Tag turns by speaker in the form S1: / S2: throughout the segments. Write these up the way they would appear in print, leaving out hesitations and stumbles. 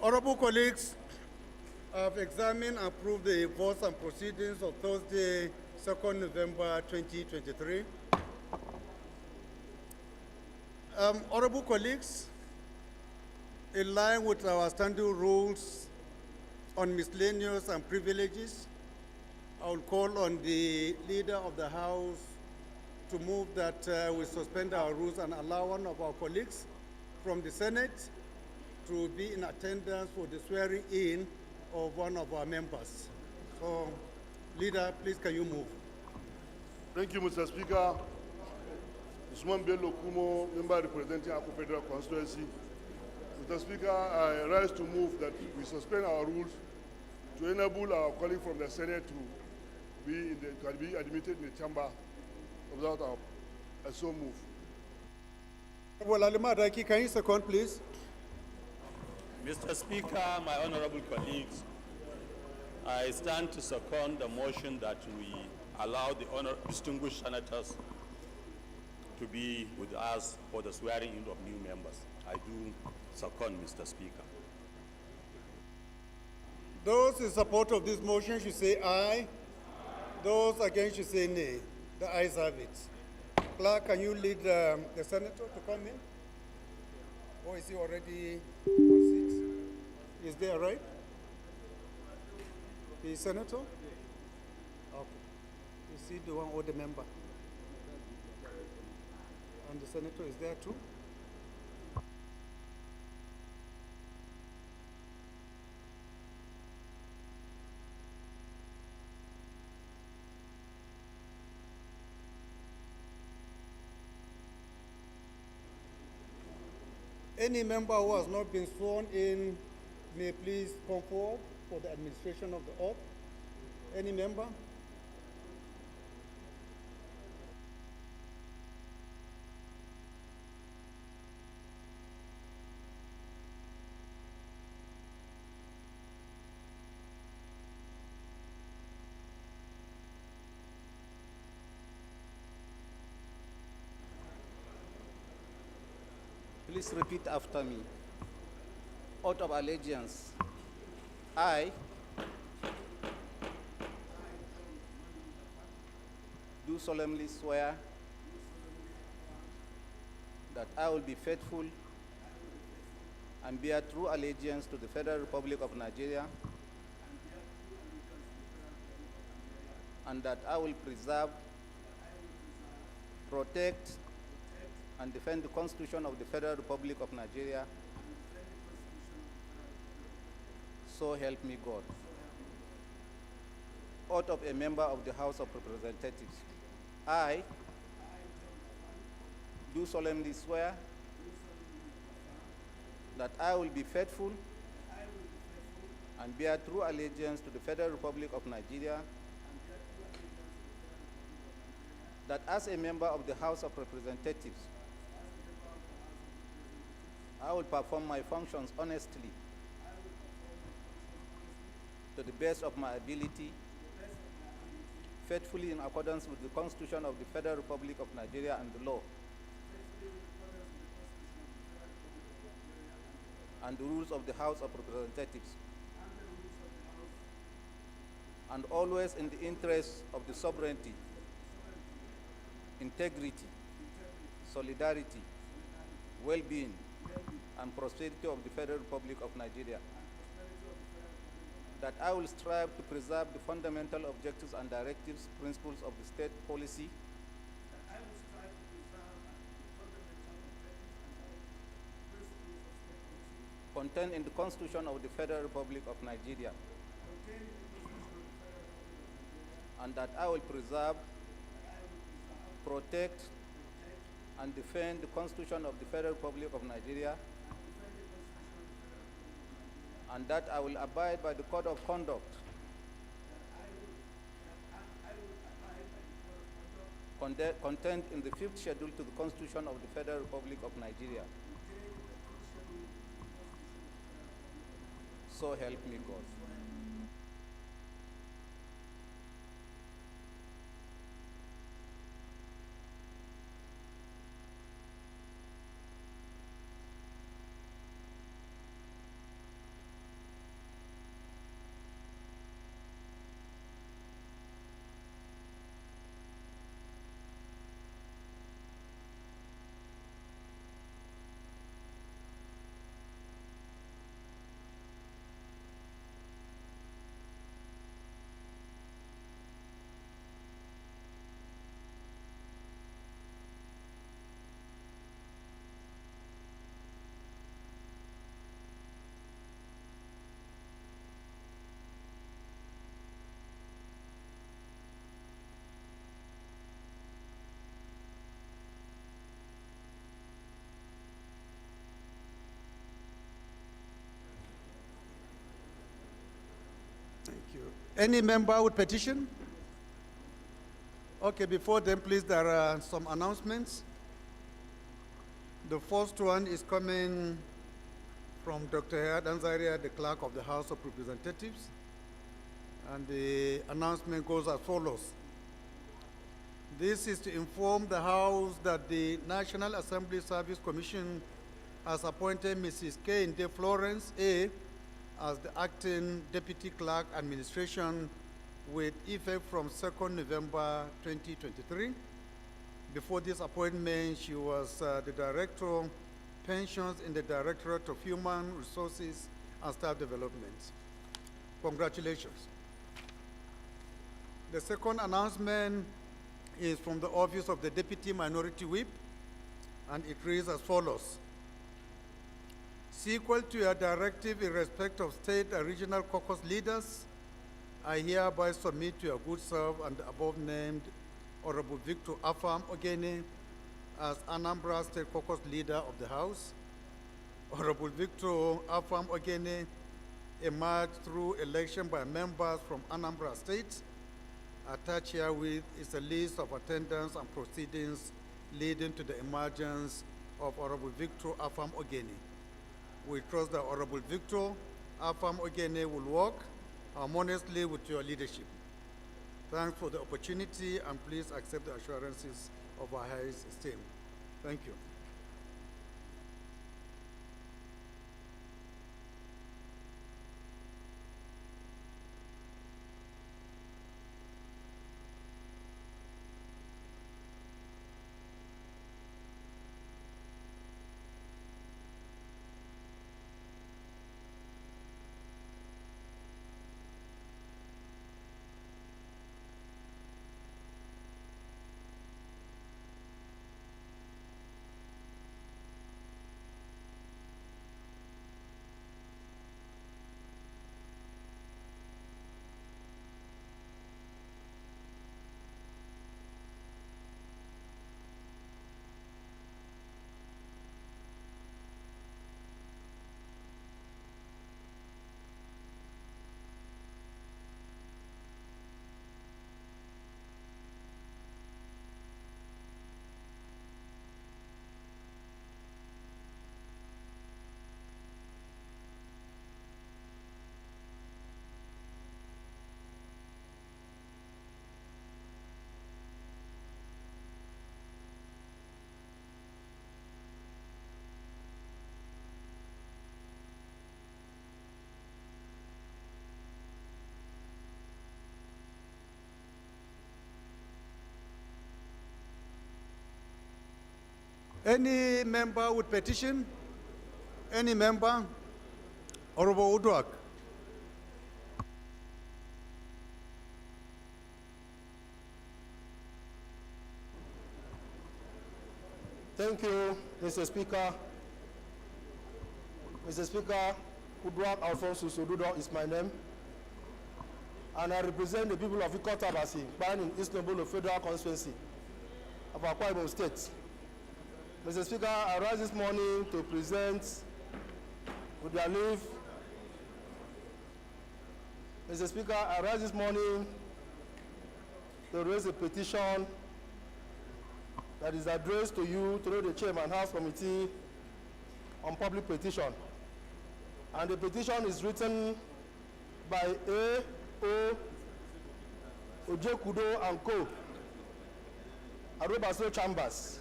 S1: Honorable colleagues, I've examined and approved the votes and proceedings of Thursday, 2nd November 2023. Honorable colleagues, in line with our standing rules on miscellaneous and privileges, I will call on the Leader of the House to move that we suspend our rules and allow one of our colleagues from the Senate to be in attendance for the swearing in of one of our members. So, Leader, please can you move?
S2: Thank you, Mr. Speaker. Usman Bello Kumo, member representing Ako Federal Constituency. Mr. Speaker, I rise to move that we suspend our rules to enable our colleague from the Senate to be admitted in the chamber. Without I so move.
S1: Well, Alimadaki, can you second, please?
S3: Mr. Speaker, my honorable colleagues, I stand to second the motion that we allow the distinguished senators to be with us for the swearing in of new members. I do second, Mr. Speaker.
S1: Those in support of this motion should say aye. Those against should say nay. The ayes have it. Clerk, can you lead the senator to come in? Or is he already on seat? Is there, right? The senator? Okay. You see the one or the member? And the senator is there too? Any member who has not been sworn in may please come forward for the administration of the oath. Any member?
S4: Please repeat after me. Oath of allegiance. I do solemnly swear that I will be faithful and bear true allegiance to the Federal Republic of Nigeria, and that I will preserve, protect, and defend the Constitution of the Federal Republic of Nigeria. So help me God. Oath of a member of the House of Representatives. I do solemnly swear that I will be faithful and bear true allegiance to the Federal Republic of Nigeria, that as a member of the House of Representatives, I will perform my functions honestly, to the best of my ability, faithfully in accordance with the Constitution of the Federal Republic of Nigeria and the law, and the rules of the House of Representatives, and always in the interest of the sovereignty, integrity, solidarity, well-being, and prosperity of the Federal Republic of Nigeria. That I will strive to preserve the fundamental objectives and directives, principles of the state policy, contained in the Constitution of the Federal Republic of Nigeria, and that I will preserve, protect, and defend the Constitution of the Federal Republic of Nigeria, and that I will abide by the Code of Conduct contained in the 5th schedule to the Constitution of the Federal Republic of Nigeria. So help me God.
S1: Any member with petition? Okay, before then, please, there are some announcements. The first one is coming from Dr. Hayat Anzaria, the clerk of the House of Representatives. And the announcement goes as follows. This is to inform the House that the National Assembly Service Commission has appointed Mrs. Kehinde Florence A. as the acting Deputy Clerk Administration with effect from 2nd November 2023. Before this appointment, she was the Director of Pensions in the Directorate of Human Resources and Staff Development. Congratulations. The second announcement is from the Office of the Deputy Minority Whip, and it reads as follows. Sequel to your directive in respect of state and regional caucus leaders, I hereby submit to your good self and the above-named Honorable Victor Afam Ogene as Anambra State Caucus Leader of the House. Honorable Victor Afam Ogene emerged through election by members from Anambra State. Attached herewith is a list of attendance and proceedings leading to the emergence of Honorable Victor Afam Ogene. We trust that Honorable Victor Afam Ogene will work harmoniously with your leadership. Thanks for the opportunity, and please accept the assurances of our highest esteem. Thank you. Any member with petition? Any member? Honorable Uduak.
S5: Thank you, Mr. Speaker. Mr. Speaker, Uduak Alfonso Sodudo is my name, and I represent the people of Ikotabasi, in East Nobolo Federal Constituency of Akwa Ibom State. Mr. Speaker, I rise this morning to present, with your leave, Mr. Speaker, I rise this morning to raise a petition that is addressed to you through the Chairman House Committee on Public Petition. And the petition is written by A.O. Ojekudo and Co. Arobaso Chambers.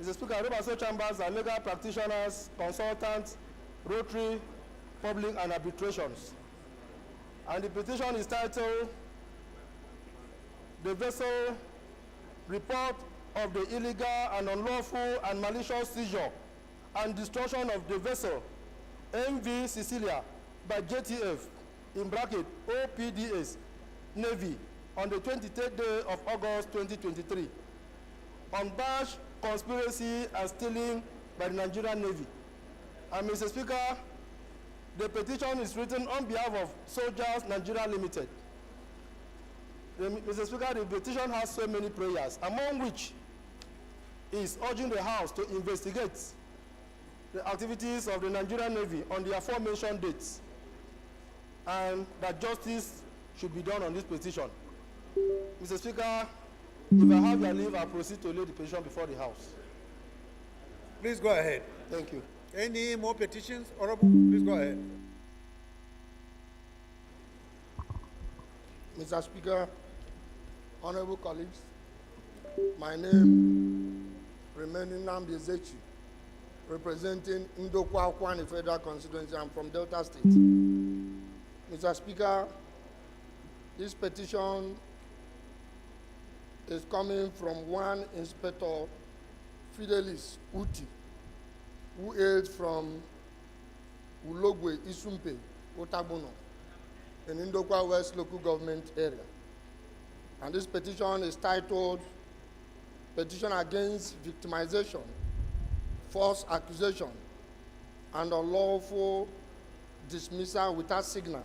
S5: Mr. Speaker, Arobaso Chambers are legal practitioners, consultants, Rotary, Public and Arbitrations. And the petition is titled, The Vessel Report of the Illegal and Unlawful and Malicious Seizure and Destruction of the Vessel MV Sicilia by JTF, in bracket OPDS, Navy, on the 23rd day of August 2023, on bash, conspiracy, and stealing by the Nigerian Navy. And Mr. Speaker, the petition is written on behalf of Soldiers Nigeria Limited. Mr. Speaker, the petition has so many prayers, among which is urging the House to investigate the activities of the Nigerian Navy on the aforementioned dates, and that justice should be done on this petition. Mr. Speaker, if I have your leave, I'll proceed to lay the petition before the House.
S1: Please go ahead.
S5: Thank you.
S1: Any more petitions? Honorable, please go ahead.
S6: Mr. Speaker, honorable colleagues, my name remaining Nnamdi Ezechi, representing Ndokwa Akwani Federal Constituency. I'm from Delta State. Mr. Speaker, this petition is coming from one Inspector Fidelis Uti, who hails from Ulogwe Isumpe, Otabono, in Ndokwa West local government area. And this petition is titled Petition Against Victimization, False Accusation, and Unlawful Dismissal Without Signal,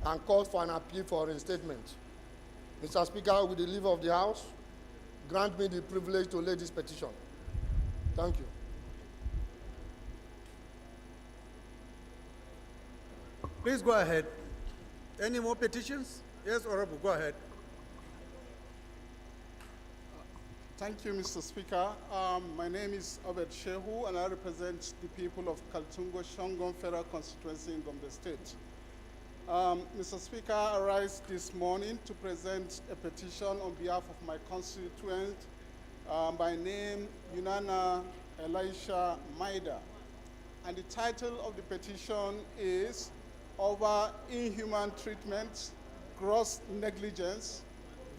S6: and calls for an appeal for reinstatement. Mr. Speaker, with the leave of the House, grant me the privilege to lay this petition. Thank you.
S1: Please go ahead. Any more petitions? Yes, Honorable, go ahead.
S7: Thank you, Mr. Speaker. My name is Obed Shehu, and I represent the people of Kaltungo Shangon Federal Constituency in Gombe State. Mr. Speaker, I rise this morning to present a petition on behalf of my constituent, by name Yunana Elisha Maida. And the title of the petition is Over Inhuman Treatment, Gross Negligence,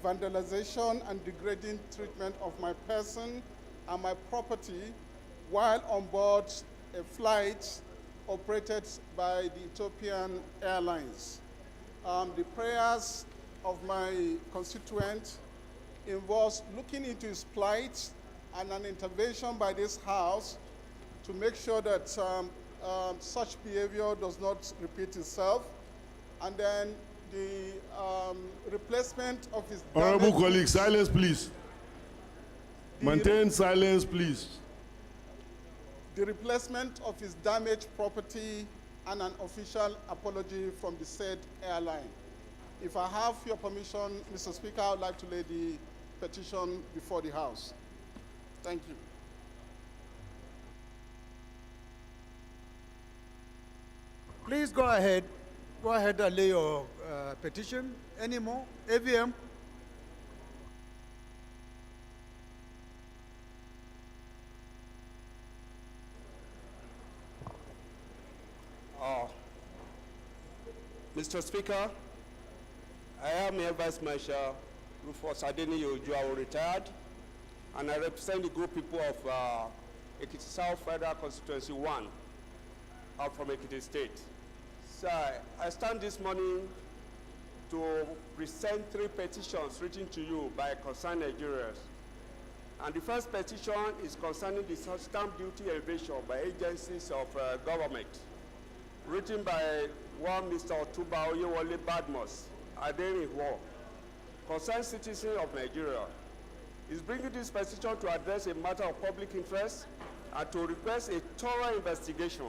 S7: Vandalization and Degrading Treatment of my person and my property while on board a flight operated by the Ethiopian Airlines. The prayers of my constituent involves looking into his plight and an intervention by this House to make sure that such behavior does not repeat itself, and then the replacement of his
S2: Honorable colleagues, silence please. Maintain silence please.
S7: The replacement of his damaged property and an official apology from the said airline. If I have your permission, Mr. Speaker, I would like to lay the petition before the House. Thank you.
S1: Please go ahead. Go ahead and lay your petition. Any more? AVM?
S8: Mr. Speaker, I am Air Vice Marshal Rufus Adeni Ojuawo, retired, and I represent the group people of Ekiti South Federal Constituency 1. I'm from Ekiti State. So I stand this morning to present 3 petitions written to you by concerned Nigerians. And the first petition is concerning the stamp duty evasion by agencies of government, written by one Mr. Otuba Oyewole Badmus, Adeniho, concerned citizen of Nigeria. Is bringing this petition to address a matter of public interest and to request a thorough investigation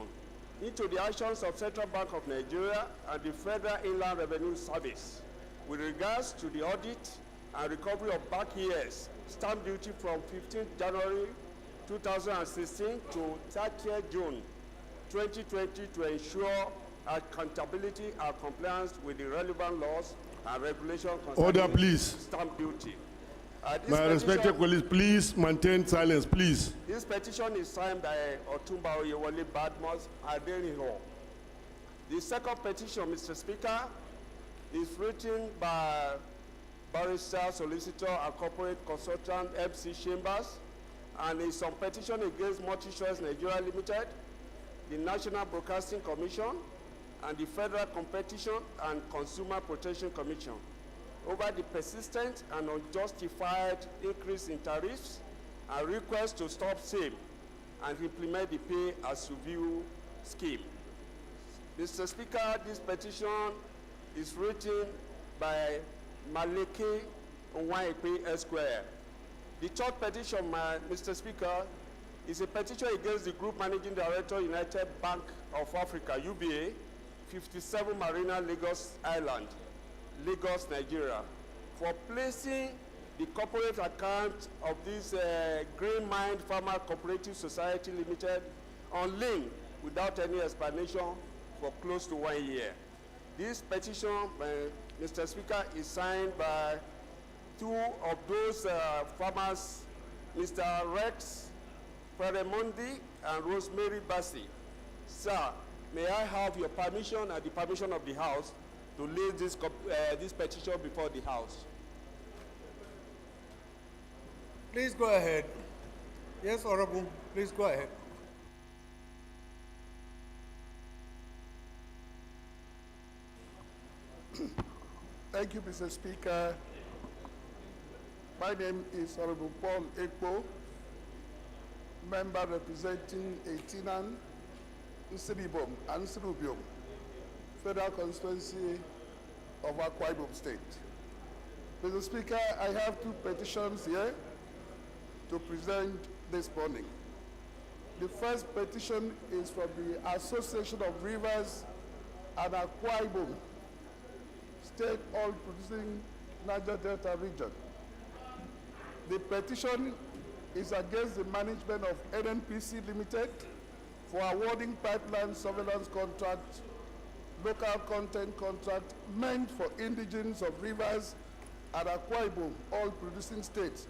S8: into the actions of Central Bank of Nigeria and the Federal Inland Revenue Service with regards to the audit and recovery of back years stamp duty from 15th January 2016 to 30th June 2020 to ensure accountability and compliance with the relevant laws and regulations
S2: Order, please.
S8: Stamp duty.
S2: My respected colleagues, please maintain silence, please.
S8: This petition is signed by Otumba Oyewole Badmus Adeniho. The second petition, Mr. Speaker, is written by Barrister, Solicitor, and Corporate Consultant MC Chambers, and is on petition against Multi-Choice Nigeria Limited, the National Broadcasting Commission, and the Federal Competition and Consumer Protection Commission over the persistent and unjustified increase in tariffs and request to stop same and implement the pay as you view scheme. Mr. Speaker, this petition is written by Maleke Nwaekpe Esquire. The third petition, Mr. Speaker, is a petition against the Group Managing Director, United Bank of Africa, UBA, 57 Marina, Lagos Island, Lagos, Nigeria, for placing the corporate account of this Green Mind Farmer Cooperative Society Limited on lien without any explanation for close to 1 year. This petition, Mr. Speaker, is signed by two of those farmers, Mr. Rex Feremundi and Rosemary Bassi. Sir, may I have your permission and the permission of the House to lay this petition before the House?
S1: Please go ahead. Yes, Honorable, please go ahead.
S9: Thank you, Mr. Speaker. My name is Honorable Paul Ekpo, member representing Etinan, Nsibibom, and Nsirubiom, Federal Constituency of Akwa Ibom State. Mr. Speaker, I have two petitions here to present this morning. The first petition is from the Association of Rivers and Akwa Ibom State Oil Producing Niger Delta Region. The petition is against the management of NNPC Limited for awarding pipeline surveillance contract, local content contract meant for indigents of rivers and Akwa Ibom oil producing states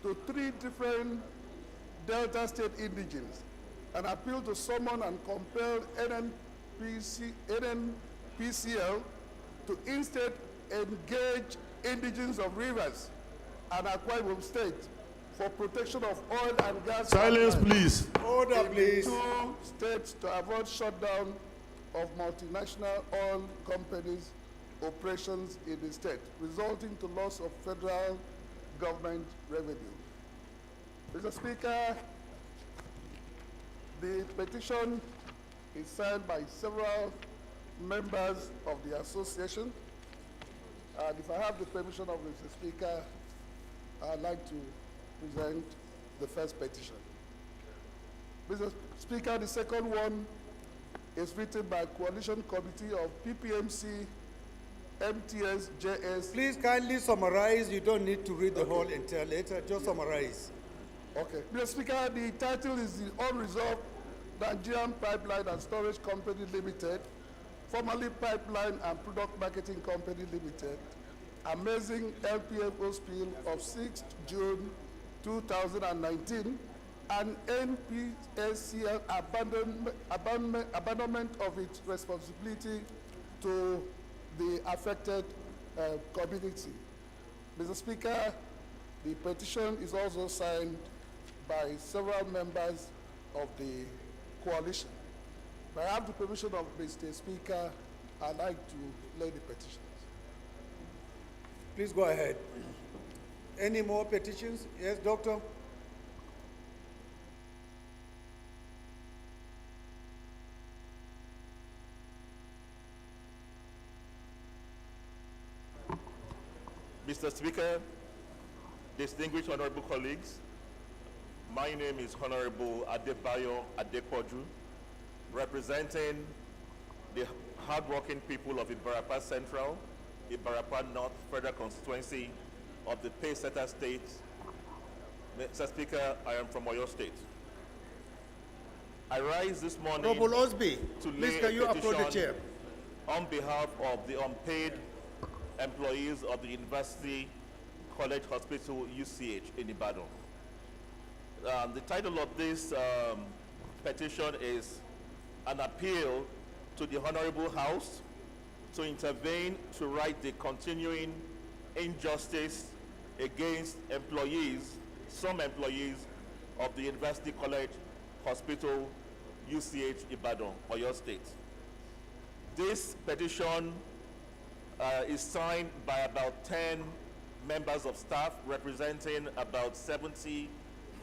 S9: to 3 different Delta state indigents, and appeal to summon and compel NNPCL to instead engage indigents of rivers and Akwa Ibom State for protection of oil and gas.
S2: Silence, please.
S1: Order, please.
S9: 2 states to avoid shutdown of multinational oil companies' operations in the state, resulting to loss of federal government revenue. Mr. Speaker, the petition is signed by several members of the association, and if I have the permission of Mr. Speaker, I'd like to present the first petition. Mr. Speaker, the second one is written by Coalition Committee of PPMC, MTS, JS.
S1: Please kindly summarize. You don't need to read the whole entire letter. Just summarize.
S9: Okay. Mr. Speaker, the title is the Unresolved Nigerian Pipeline and Storage Company Limited, formerly Pipeline and Product Marketing Company Limited, amazing LPFO spill of 6th June 2019, and NPSCL abandonment of its responsibility to the affected community. Mr. Speaker, the petition is also signed by several members of the coalition. But I have the permission of Mr. Speaker, I'd like to lay the petitions.
S1: Please go ahead. Any more petitions? Yes, Doctor?
S10: Mr. Speaker, distinguished honorable colleagues, my name is Honorable Adebayo Adepoju, representing the hardworking people of Ibarapa Central, Ibarapa North Federal Constituency of the Paysetter State. Mr. Speaker, I am from Oyo State. I rise this morning
S1: Honorable Osby,
S10: to
S1: please
S10: lay
S1: can you
S10: a
S1: approach the chair?
S10: petition on behalf of the unpaid employees of the University College Hospital, UCH, in Ibadan. The title of this petition is an appeal to the Honorable House to intervene to right the continuing injustice against employees, some employees of the University College Hospital, UCH, Ibadan, Oyo State. This petition is signed by about 10 members of staff representing about 70,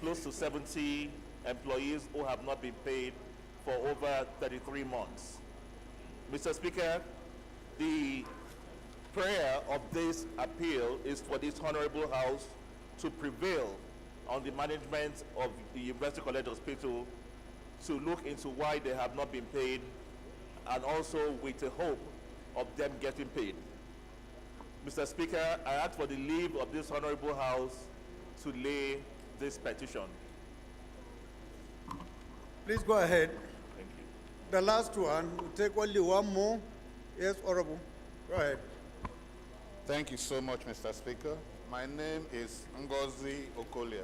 S10: close to 70 employees who have not been paid for over 33 months. Mr. Speaker, the prayer of this appeal is for this Honorable House to prevail on the management of the University College Hospital to look into why they have not been paid, and also with the hope of them getting paid. Mr. Speaker, I ask for the leave of this Honorable House to lay this petition.
S1: Please go ahead.
S10: Thank you.
S1: The last one, we'll take only one more. Yes, Honorable. Go ahead.
S11: Thank you so much, Mr. Speaker. My name is Ngozi Okolia.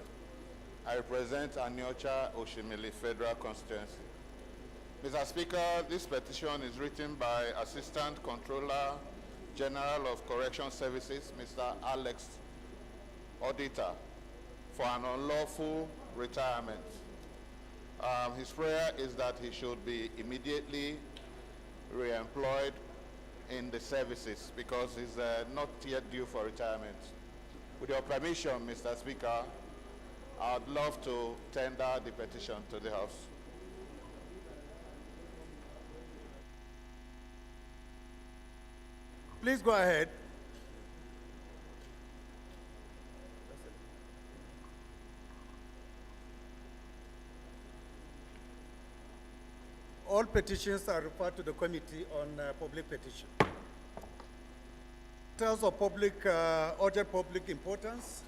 S11: I represent Aniocha Oshimili Federal Constituency. Mr. Speaker, this petition is written by Assistant Controller General of Correction Services, Mr. Alex Auditor, for an unlawful retirement. His prayer is that he should be immediately re-employed in the services because he's not yet due for retirement. With your permission, Mr. Speaker, I'd love to tender the petition to the House.
S1: Please go ahead. All petitions are referred to the Committee on Public Petition. In terms of urgent public importance,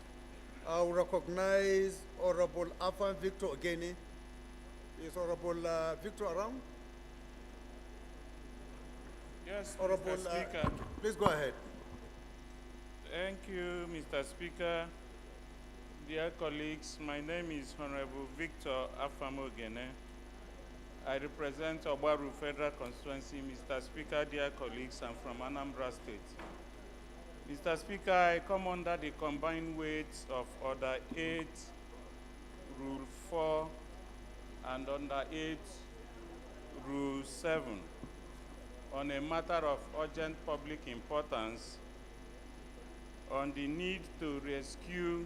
S1: I will recognize Honorable Afan Victor Ogene. Is Honorable Victor around?
S12: Yes,
S1: Honorable,
S12: Mr. Speaker.
S1: Please go ahead.
S12: Thank you, Mr. Speaker. Dear colleagues, my name is Honorable Victor Afamogene. I represent Obaru Federal Constituency. Mr. Speaker, dear colleagues, I'm from Anambra State. Mr. Speaker, I come under the combined weights of Order 8, Rule 4, and Under 8, Rule 7, on a matter of urgent public importance on the need to rescue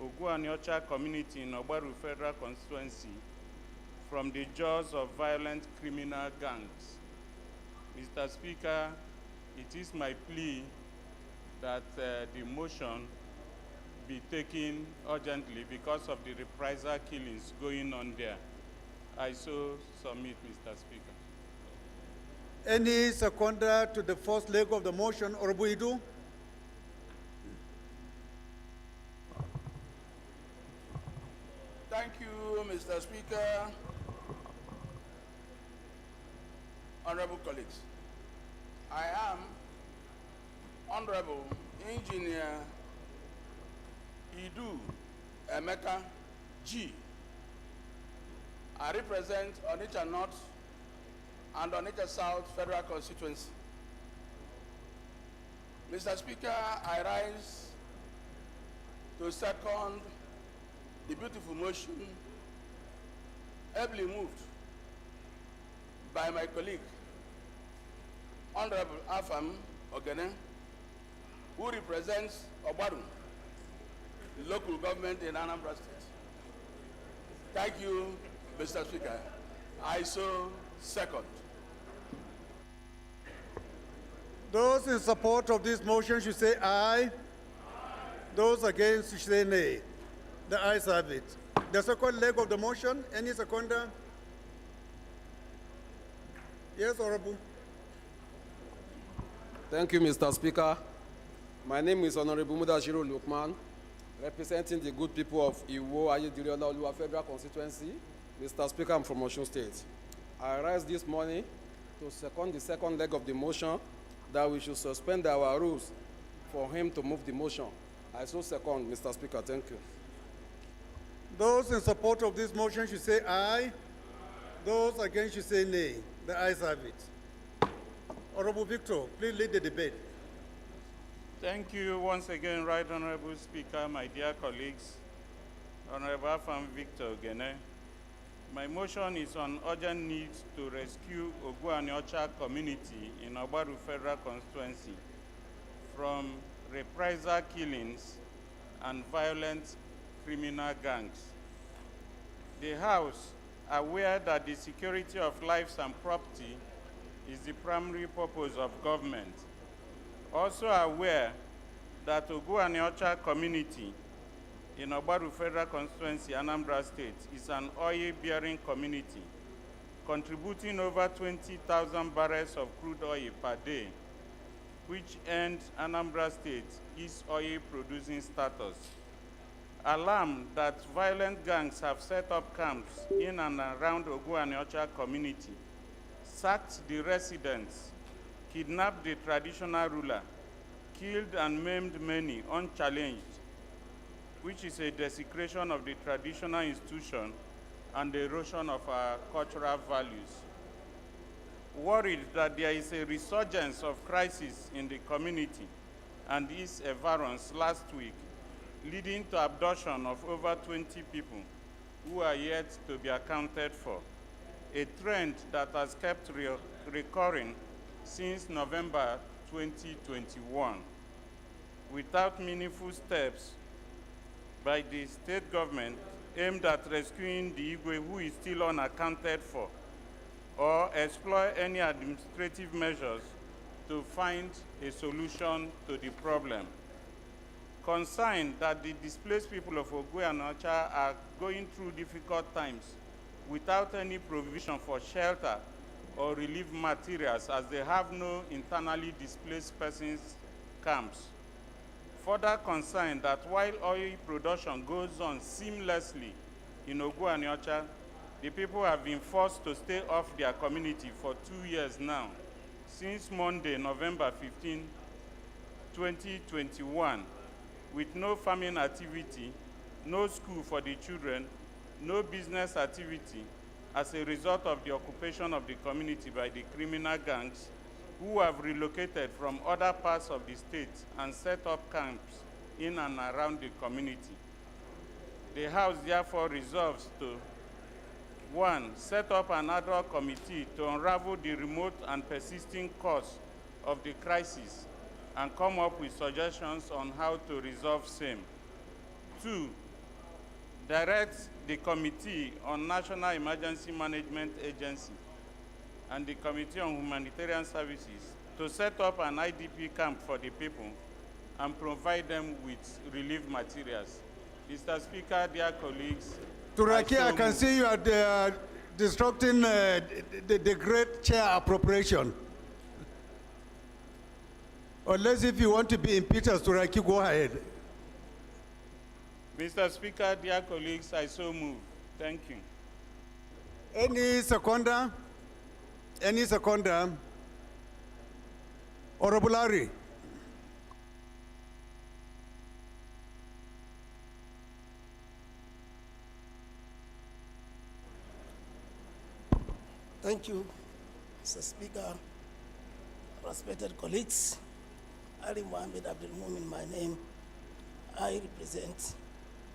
S12: Oguaniocha community in Obaru Federal Constituency from the jaws of violent criminal gangs. Mr. Speaker, it is my plea that the motion be taken urgently because of the reprisal killings going on there. I so submit, Mr. Speaker.
S1: Any seconder to the first leg of the motion, Orubuidu?
S9: Thank you, Mr. Speaker. Honorable colleagues, I am Honorable Engineer Idu Emeka G. I represent Onitsha North and Onitsha South Federal Constituency. Mr. Speaker, I rise to second the beautiful motion ably moved by my colleague, Honorable Afam Ogene, who represents Obaru, local government in Anambra State. Thank you, Mr. Speaker. I so second.
S1: Those in support of this motion should say aye. Those against should say nay. The ayes have it. The second leg of the motion, any seconder? Yes, Honorable.
S5: Thank you, Mr. Speaker. My name is Honorable Mudashiru Lukman, representing the good people of Iwo Ayediriola Oluwa Federal Constituency. Mr. Speaker, I'm from Osun State. I rise this morning to second the second leg of the motion that we should suspend our rules for him to move the motion. I so second, Mr. Speaker. Thank you.
S1: Those in support of this motion should say aye. Those against should say nay. The ayes have it. Honorable Victor, please lead the debate.
S12: Thank you once again, Right Honorable Speaker, my dear colleagues. Honorable Afam Victor Ogene. My motion is on urgent needs to rescue Oguaniocha community in Obaru Federal Constituency from reprisal killings and violent criminal gangs. The House, aware that the security of lives and property is the primary purpose of government, also aware that Oguaniocha community in Obaru Federal Constituency, Anambra State, is an oil-bearing community, contributing over 20,000 barrels of crude oil per day which earned Anambra State its oil producing status. Alarm that violent gangs have set up camps in and around Oguaniocha community, sacked the residents, kidnapped the traditional ruler, killed and maimed many unchallenged, which is a desecration of the traditional institution and the erosion of our cultural values. Worried that there is a resurgence of crisis in the community and its environs last week, leading to abduction of over 20 people who are yet to be accounted for, a trend that has kept recurring since November 2021. Without meaningful steps by the state government aimed at rescuing the Igwe who is still unaccounted for, or explore any administrative measures to find a solution to the problem. Concerned that the displaced people of Oguaniocha are going through difficult times without any provision for shelter or relief materials, as they have no internally displaced persons camps. Further concerned that while oil production goes on seamlessly in Oguaniocha, the people have been forced to stay off their community for 2 years now, since Monday, November 15, 2021, with no farming activity, no school for the children, no business activity, as a result of the occupation of the community by the criminal gangs who have relocated from other parts of the state and set up camps in and around the community. The House therefore resolves to 1. Set up an ad hoc committee to unravel the remote and persisting cause of the crisis and come up with suggestions on how to resolve same. 2. Direct the Committee on National Emergency Management Agency and the Committee on Humanitarian Services to set up an IDP camp for the people and provide them with relief materials. Mr. Speaker, dear colleagues,
S1: Turaki, I can see you are disrupting the great chair appropriation. Unless if you want to be impeached, Turaki, go ahead.
S12: Mr. Speaker, dear colleagues, I so move. Thank you.
S1: Any seconder? Any seconder? Honorable Larry.
S13: Thank you, Mr. Speaker, respected colleagues. Ali Mohammed Abdul Mumin, my name. I represent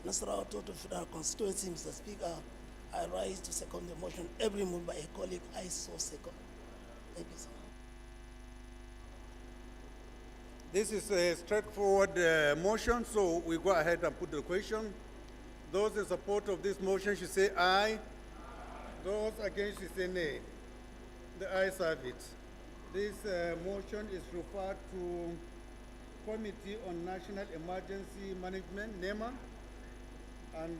S13: Nasarawa Total Federal Constituency, Mr. Speaker. I rise to second the motion. Every move by a colleague, I so second. Thank you, sir.
S1: This is a straightforward motion, so we go ahead and put the question. Those in support of this motion should say aye. Those against should say nay. The ayes have it. This motion is referred to Committee on National Emergency Management, NEMA, and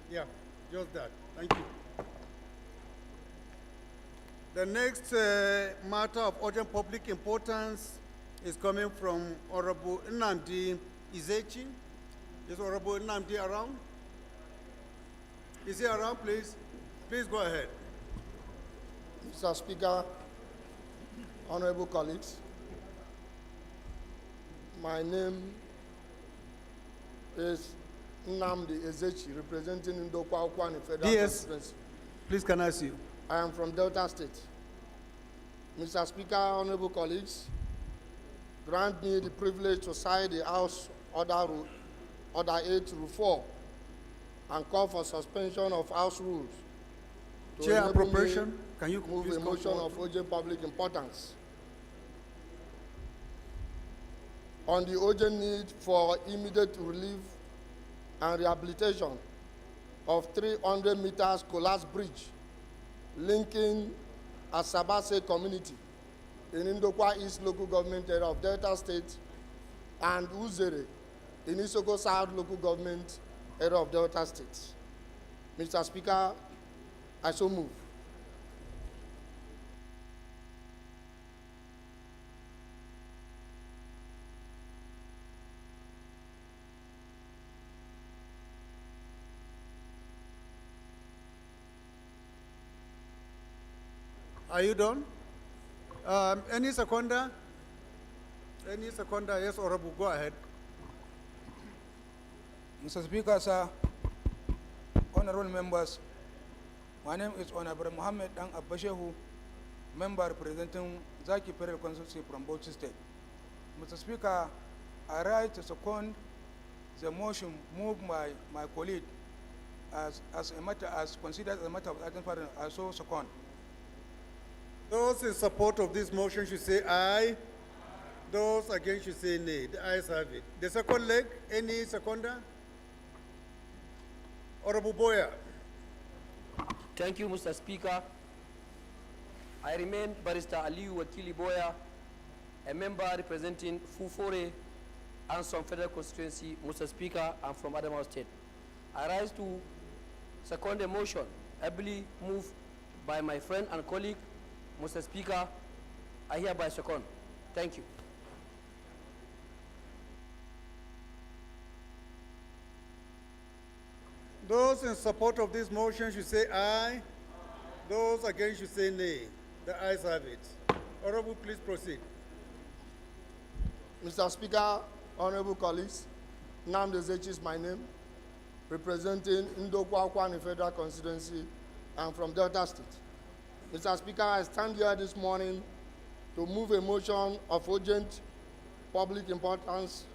S1: yeah, just that. Thank you. The next matter of urgent public importance is coming from Honorable Nnamdi Izechi. Is Honorable Nnamdi around? Is he around, please? Please go ahead.
S6: Mr. Speaker, honorable colleagues, my name is Nnamdi Ezechi, representing Ndokwa Ukwani Federal Constituency.
S1: Please can I see you?
S6: I am from Delta State. Mr. Speaker, honorable colleagues, grant me the privilege to sign the House Order 8 Rule 4 and call for suspension of House rules.
S1: Chair appropriation, can you
S6: move a motion of urgent public importance on the urgent need for immediate relief and rehabilitation of 300 meters collapsed bridge linking Asabase community in Ndokwa East local government area of Delta State and Uzere in Isoko South local government area of Delta State. Mr. Speaker, I so move.
S1: Are you done? Any seconder? Any seconder? Yes, Honorable, go ahead.
S14: Mr. Speaker, sir, honorable members, my name is Honorable Mohammed Dang Abbashehu, member representing Zaki Federal Constituency from Bauchi State. Mr. Speaker, I rise to second the motion moved by my colleague as considered as a matter of urgent pardon. I so second.
S1: Those in support of this motion should say aye. Those against should say nay. The ayes have it. The second leg, any seconder? Honorable Boya.
S15: Thank you, Mr. Speaker. I remain Barrister Aliyu Wakili Boya, a member representing Fufore and some federal constituency. Mr. Speaker, I'm from Adamawa State. I rise to second a motion ably moved by my friend and colleague. Mr. Speaker, I hereby second. Thank you.
S1: Those in support of this motion should say aye. Those against should say nay. The ayes have it. Honorable, please proceed.
S6: Mr. Speaker, honorable colleagues, Nnamdi Ezechi is my name, representing Ndokwa Federal Constituency. I'm from Delta State. Mr. Speaker, I stand here this morning to move a motion of urgent public importance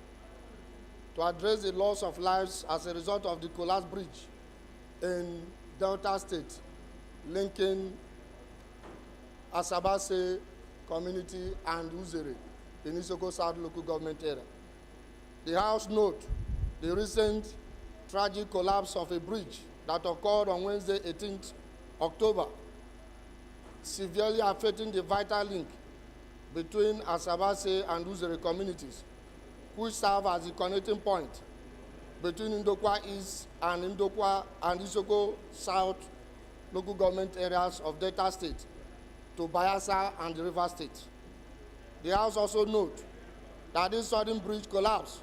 S6: to address the loss of lives as a result of the collapsed bridge in Delta State, linking Asabase community and Uzere in Isoko South local government area. The House note the recent tragic collapse of a bridge that occurred on Wednesday, 18th October, severely affecting the vital link between Asabase and Uzere communities, which serve as the connecting point between Ndokwa East and Ndokwa and Isoko South local government areas of Delta State to Bayelsa and the River State. The House also note that this sudden bridge collapse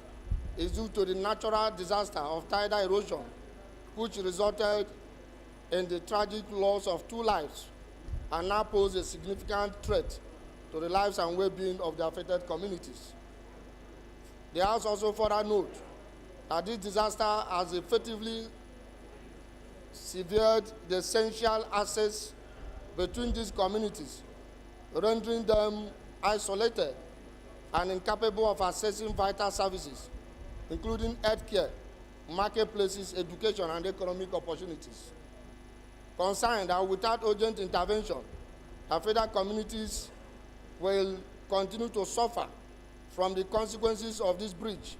S6: is due to the natural disaster of tidal erosion, which resulted in the tragic loss of 2 lives and now pose a significant threat to the lives and well-being of the affected communities. The House also further note that this disaster has effectively severed the essential access between these communities, rendering them isolated and incapable of accessing vital services, including healthcare, marketplaces, education, and economic opportunities. Concerned that without urgent intervention, the federal communities will continue to suffer from the consequences of this bridge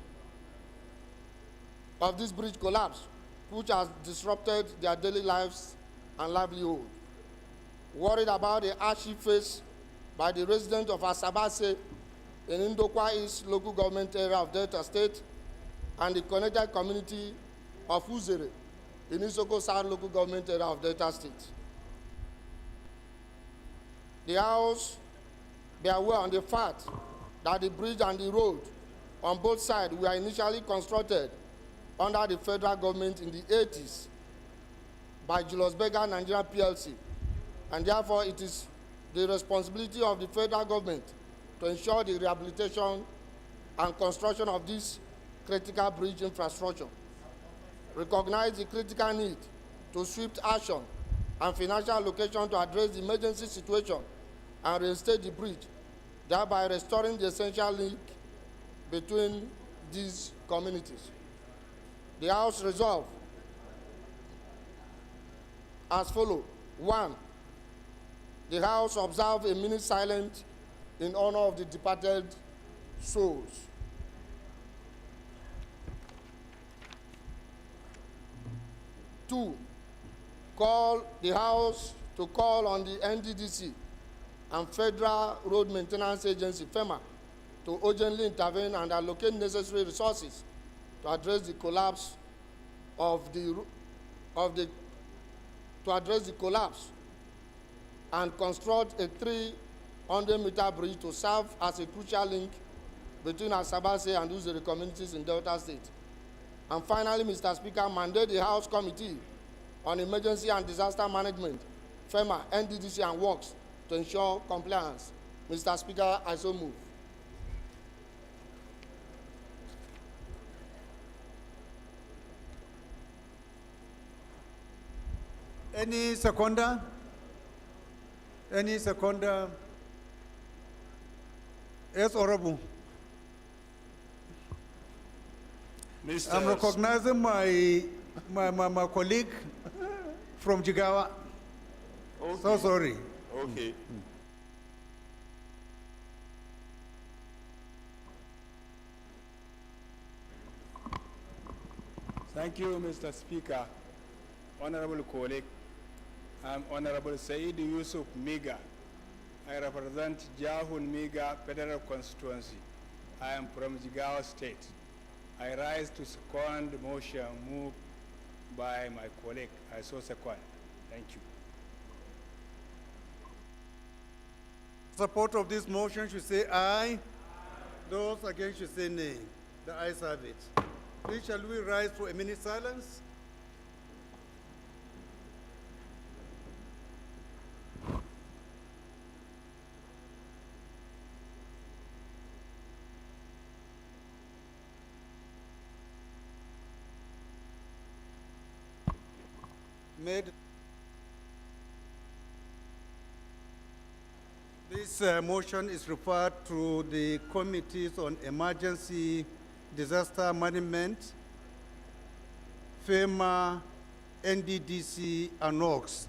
S6: collapse, which has disrupted their daily lives and livelihood. Worried about the hardship faced by the residents of Asabase in Ndokwa East local government area of Delta State and the connected community of Uzere in Isoko South local government area of Delta State. The House be aware on the fact that the bridge and the road on both sides were initially constructed under the federal government in the 80s by Julius Berger Nigeria PLC, and therefore it is the responsibility of the federal government to ensure the rehabilitation and construction of this critical bridge infrastructure. Recognize the critical need to swift action and financial allocation to address the emergency situation and reinstate the bridge, thereby restoring the essential link between these communities. The House resolved as follows. 1, the House observe a minute silence in honor of the departed souls. 2, call the House to call on the NDDC and Federal Road Maintenance Agency, FEMA, to urgently intervene and allocate necessary resources to address the collapse and construct a 300-meter bridge to serve as a crucial link between Asabase and Uzere communities in Delta State. And finally, Mr. Speaker, mandate the House Committee on Emergency and Disaster Management, FEMA, NDDC, and Works to ensure compliance. Mr. Speaker, I so move.
S1: Any seconder? Any seconder? Yes, Honorable.
S10: Mr.
S1: I'm recognizing my colleague from Jigawa.
S10: Okay.
S1: So sorry.
S10: Okay.
S16: Thank you, Mr. Speaker. Honorable colleague, I'm Honorable Said Yusuf Miga. I represent Jahun Miga Federal Constituency. I am from Jigawa State. I rise to second the motion moved by my colleague. I so second. Thank you.
S1: Support of this motion should say aye. Those against should say nay. The ayes have it. Please shall we rise for a minute silence? Made. This motion is referred to the Committees on Emergency Disaster Management, FEMA, NDDC, and NOx.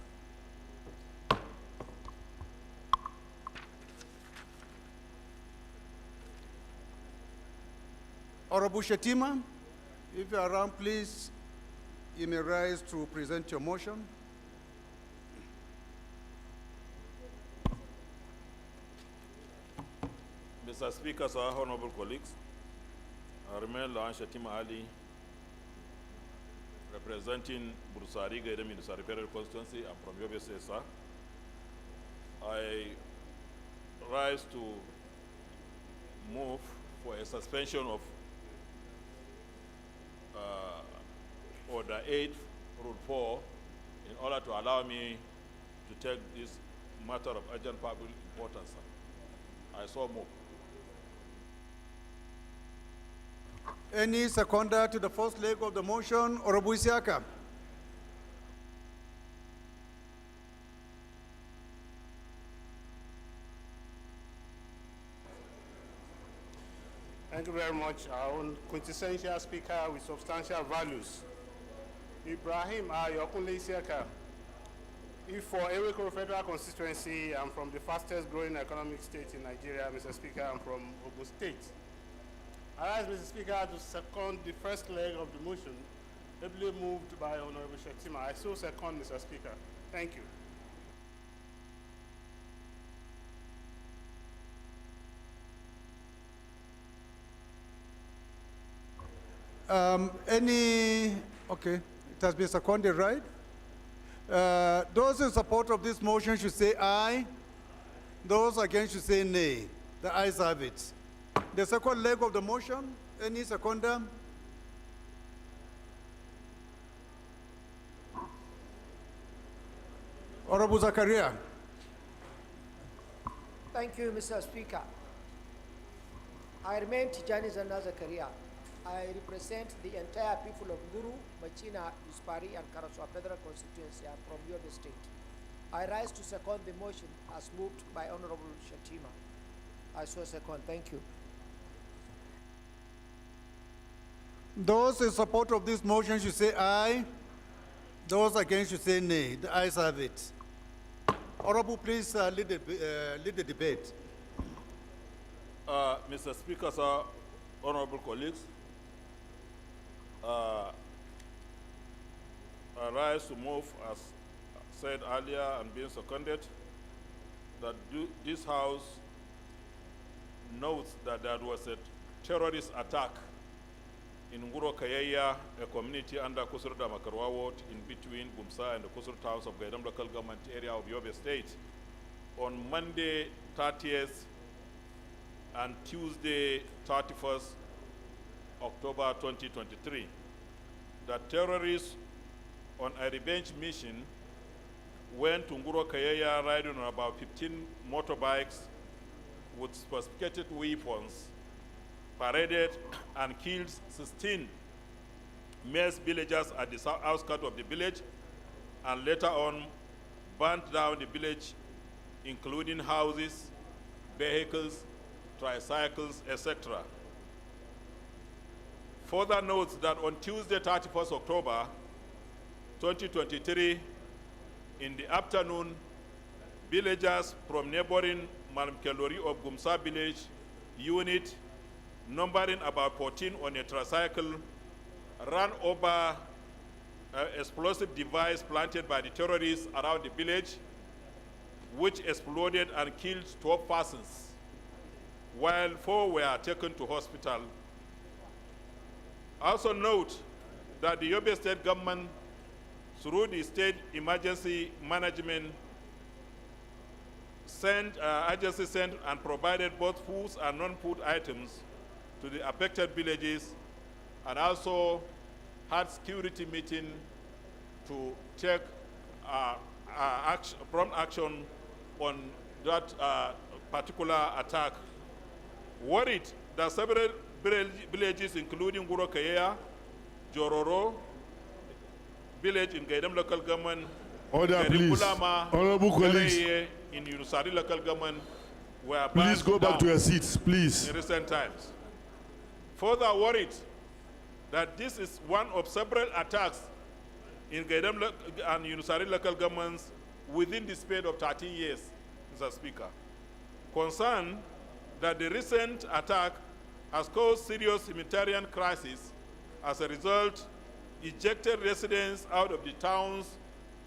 S1: Honorable Shetima, if you are around, please, you may rise to present your motion.
S10: Mr. Speaker, sir, honorable colleagues, I remain Lawan Shatima Ali, representing Bursari Gaidam in the Federal Constituency. I'm from Yobe State, sir. I rise to move for a suspension of Order 8, Rule 4, in order to allow me to take this matter of urgent public importance, sir. I so move.
S1: Any seconder to the first leg of the motion? Honorable Isiaka.
S17: Thank you very much. Our own quintessential speaker with substantial values. Ibrahim Ayokunle Isiaka. If for Eweko Federal Constituency, I'm from the fastest growing economic state in Nigeria, Mr. Speaker, I'm from Ogun State. I ask Mr. Speaker to second the first leg of the motion, ably moved by Honorable Shetima. I so second, Mr. Speaker. Thank you.
S1: Okay, it has been seconded, right? Those in support of this motion should say aye. Those against should say nay. The ayes have it. The second leg of the motion, any seconder? Honorable Zakaria.
S18: Thank you, Mr. Speaker. I remain Tijani Zanda Zakaria. I represent the entire people of Guru, Machina, Yuspari, and Karaswa Federal Constituency. I'm from Yobe State. I rise to second the motion as moved by Honorable Shatima. I so second. Thank you.
S1: Those in support of this motion should say aye. Those against should say nay. The ayes have it. Honorable, please lead the debate.
S10: Mr. Speaker, sir, honorable colleagues, I rise to move, as said earlier and being seconded, that this House notes that there was a terrorist attack in Nguro Kayaya, a community under Kusur Damakarwa ward in between Bumsa and the Kusur towns of Gaidam local government area of Yobe State on Monday 30th and Tuesday 31st October 2023. The terrorists on a revenge mission
S19: went to Nguro Kayaya riding on about 15 motorbikes with sophisticated weapons, paraded and killed 16 male villagers at the outskirts of the village, and later on burnt down the village, including houses, vehicles, tricycles, etc. Further notes that on Tuesday, 31st October 2023, in the afternoon, villagers from neighboring Malmkelori of Gumsa village unit, numbering about 14 on a tricycle, ran over an explosive device planted by the terrorists around the village, which exploded and killed 12 persons, while 4 were taken to hospital. Also note that the Yobe State government, through the State Emergency Management agency, sent and provided both food and non-food items to the affected villages, and had security meeting to take prompt action on that particular attack. Worried that several villages, including Guro Kayaya, Jororo village in Gaidam local government,
S2: Order, please. Honorable colleagues,
S19: in Yunusari local government, were
S2: please go back
S19: down
S2: to your seats, please.
S19: in recent times. Further worried that this is one of several attacks in Gaidam and Yunusari local governments within the span of 13 years, Mr. Speaker. Concerned that the recent attack has caused serious humanitarian crisis. As a result, ejected residents out of the towns,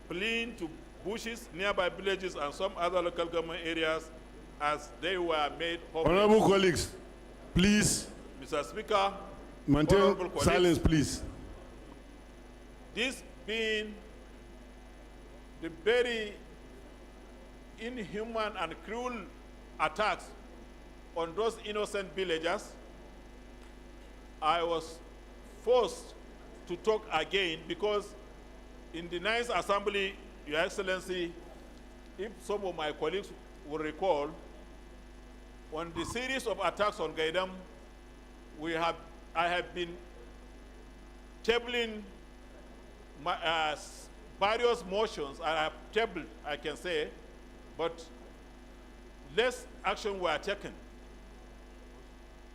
S19: fleeing to bushes, nearby villages, and some other local government areas as they were made homeless.
S2: Honorable colleagues, please
S19: Mr. Speaker,
S2: maintain
S19: honorable colleagues,
S2: silence, please.
S19: this being the very inhuman and cruel attacks on those innocent villagers, I was forced to talk again because in the 9th Assembly, Your Excellency, if some of my colleagues will recall, on the series of attacks on Gaidam, I have been tabling various motions. I have tabled, I can say, but less action were taken.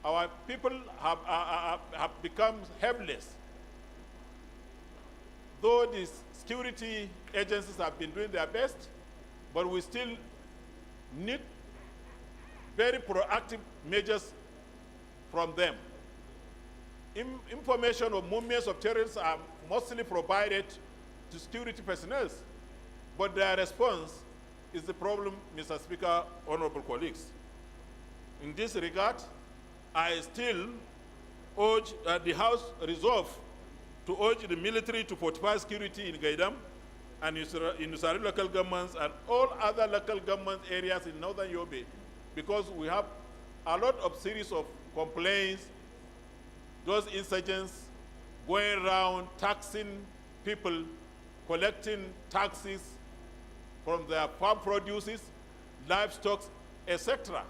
S19: Our people have become helpless. Though the security agencies have been doing their best, but we still need very proactive measures from them. Information of movements of terrorists are mostly provided to security personnel, but their response is the problem, Mr. Speaker, honorable colleagues. In this regard, I still urge the House resolve to urge the military to fortify security in Gaidam and in Nusari local governments and all other local government areas in northern Yobe, because we have a lot of series of complaints, those insurgents going around taxing people, collecting taxes from their farm produces, livestock, etc.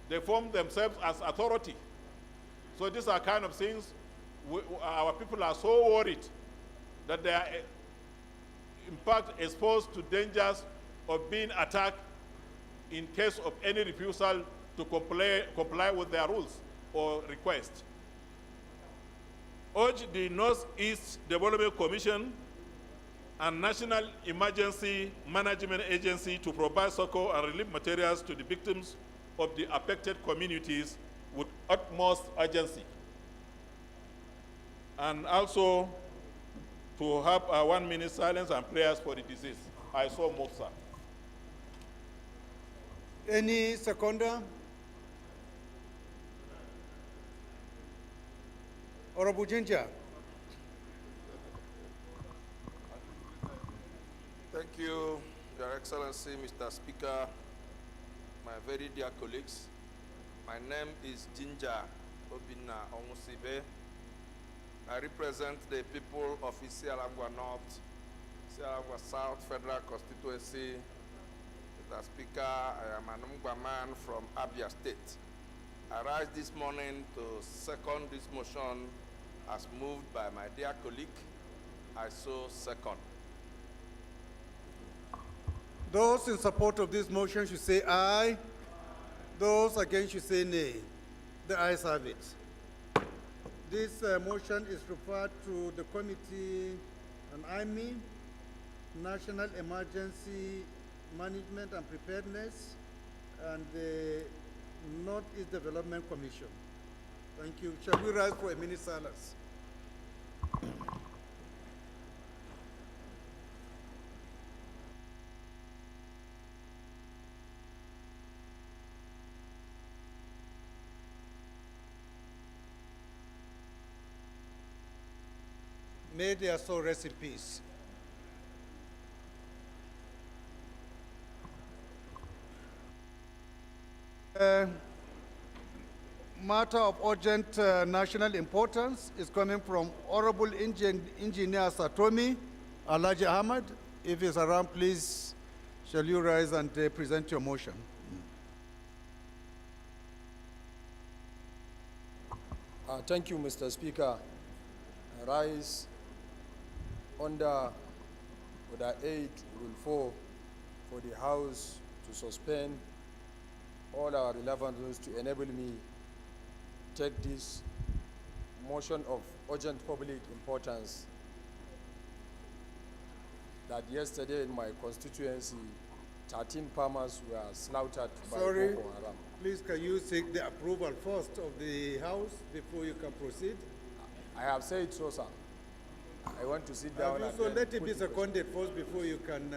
S19: They form themselves as authority. So these are kind of things our people are so worried that they are in fact exposed to dangers of being attacked in case of any refusal to comply with their rules or requests. Urge the Northeast Development Commission and National Emergency Management Agency to provide succor and relief materials to the victims of the affected communities with utmost urgency. And also to have a 1-minute silence and prayers for the deceased. I so move, sir.
S1: Any seconder? Honorable Ginger.
S20: Thank you, Your Excellency, Mr. Speaker, my very dear colleagues. My name is Ginger Obina Onwusibe. I represent the people of Isialangwa North, Siagwa South Federal Constituency. Mr. Speaker, I am an Umgwa man from Abia State. I rise this morning to second this motion as moved by my dear colleague. I so second.
S1: Those in support of this motion should say aye. Those against should say nay. The ayes have it. This motion is referred to the Committee on Army, National Emergency Management and Preparedness, and the Northeast Development Commission. Thank you. Shall we rise for a minute silence? May their soul rest in peace. Matter of urgent national importance is coming from Honorable Engineer Satomi Alhaji Ahmad. If he's around, please, shall you rise and present your motion?
S21: Thank you, Mr. Speaker. I rise under Order 8, Rule 4, for the House to suspend all our relevant rules to enable me take this motion of urgent public importance that yesterday in my constituency, 13 farmers were slaughtered by Boko Haram.
S1: Please, can you seek the approval first of the House before you can proceed?
S21: I have said so, sir. I want to sit down and
S1: so let it be seconded first before you can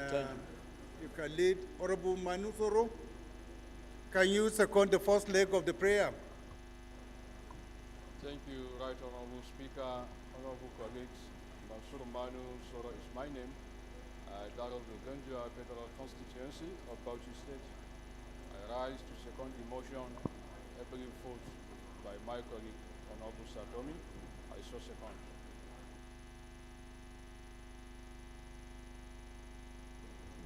S1: lead. Honorable Manusoro, can you second the first leg of the prayer?
S22: Thank you, Right Honorable Speaker, honorable colleagues. Mansur Manu Soro is my name. That of the Ganjua Federal Constituency of Bauchi State. I rise to second the motion ably voted by my colleague, Honorable Satomi. I so second.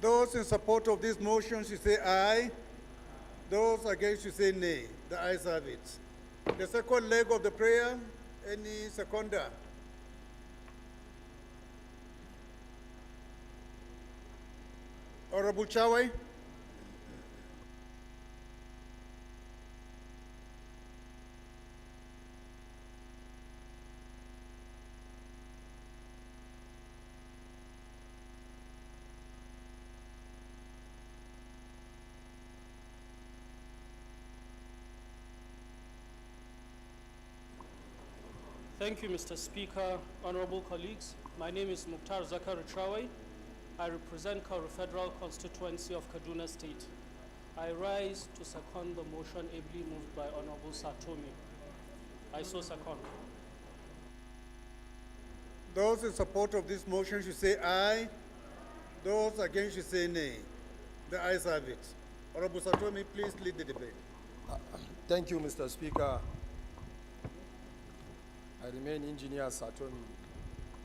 S1: Those in support of this motion should say aye. Those against should say nay. The ayes have it. The second leg of the prayer, any seconder? Honorable Chawai.
S23: Thank you, Mr. Speaker, honorable colleagues. My name is Mukhtar Zakari Trawe. I represent Kauru Federal Constituency of Kaduna State. I rise to second the motion ably moved by Honorable Satomi. I so second.
S1: Those in support of this motion should say aye. Those against should say nay. The ayes have it. Honorable Satomi, please lead the debate.
S21: Thank you, Mr. Speaker. I remain Engineer Satomi,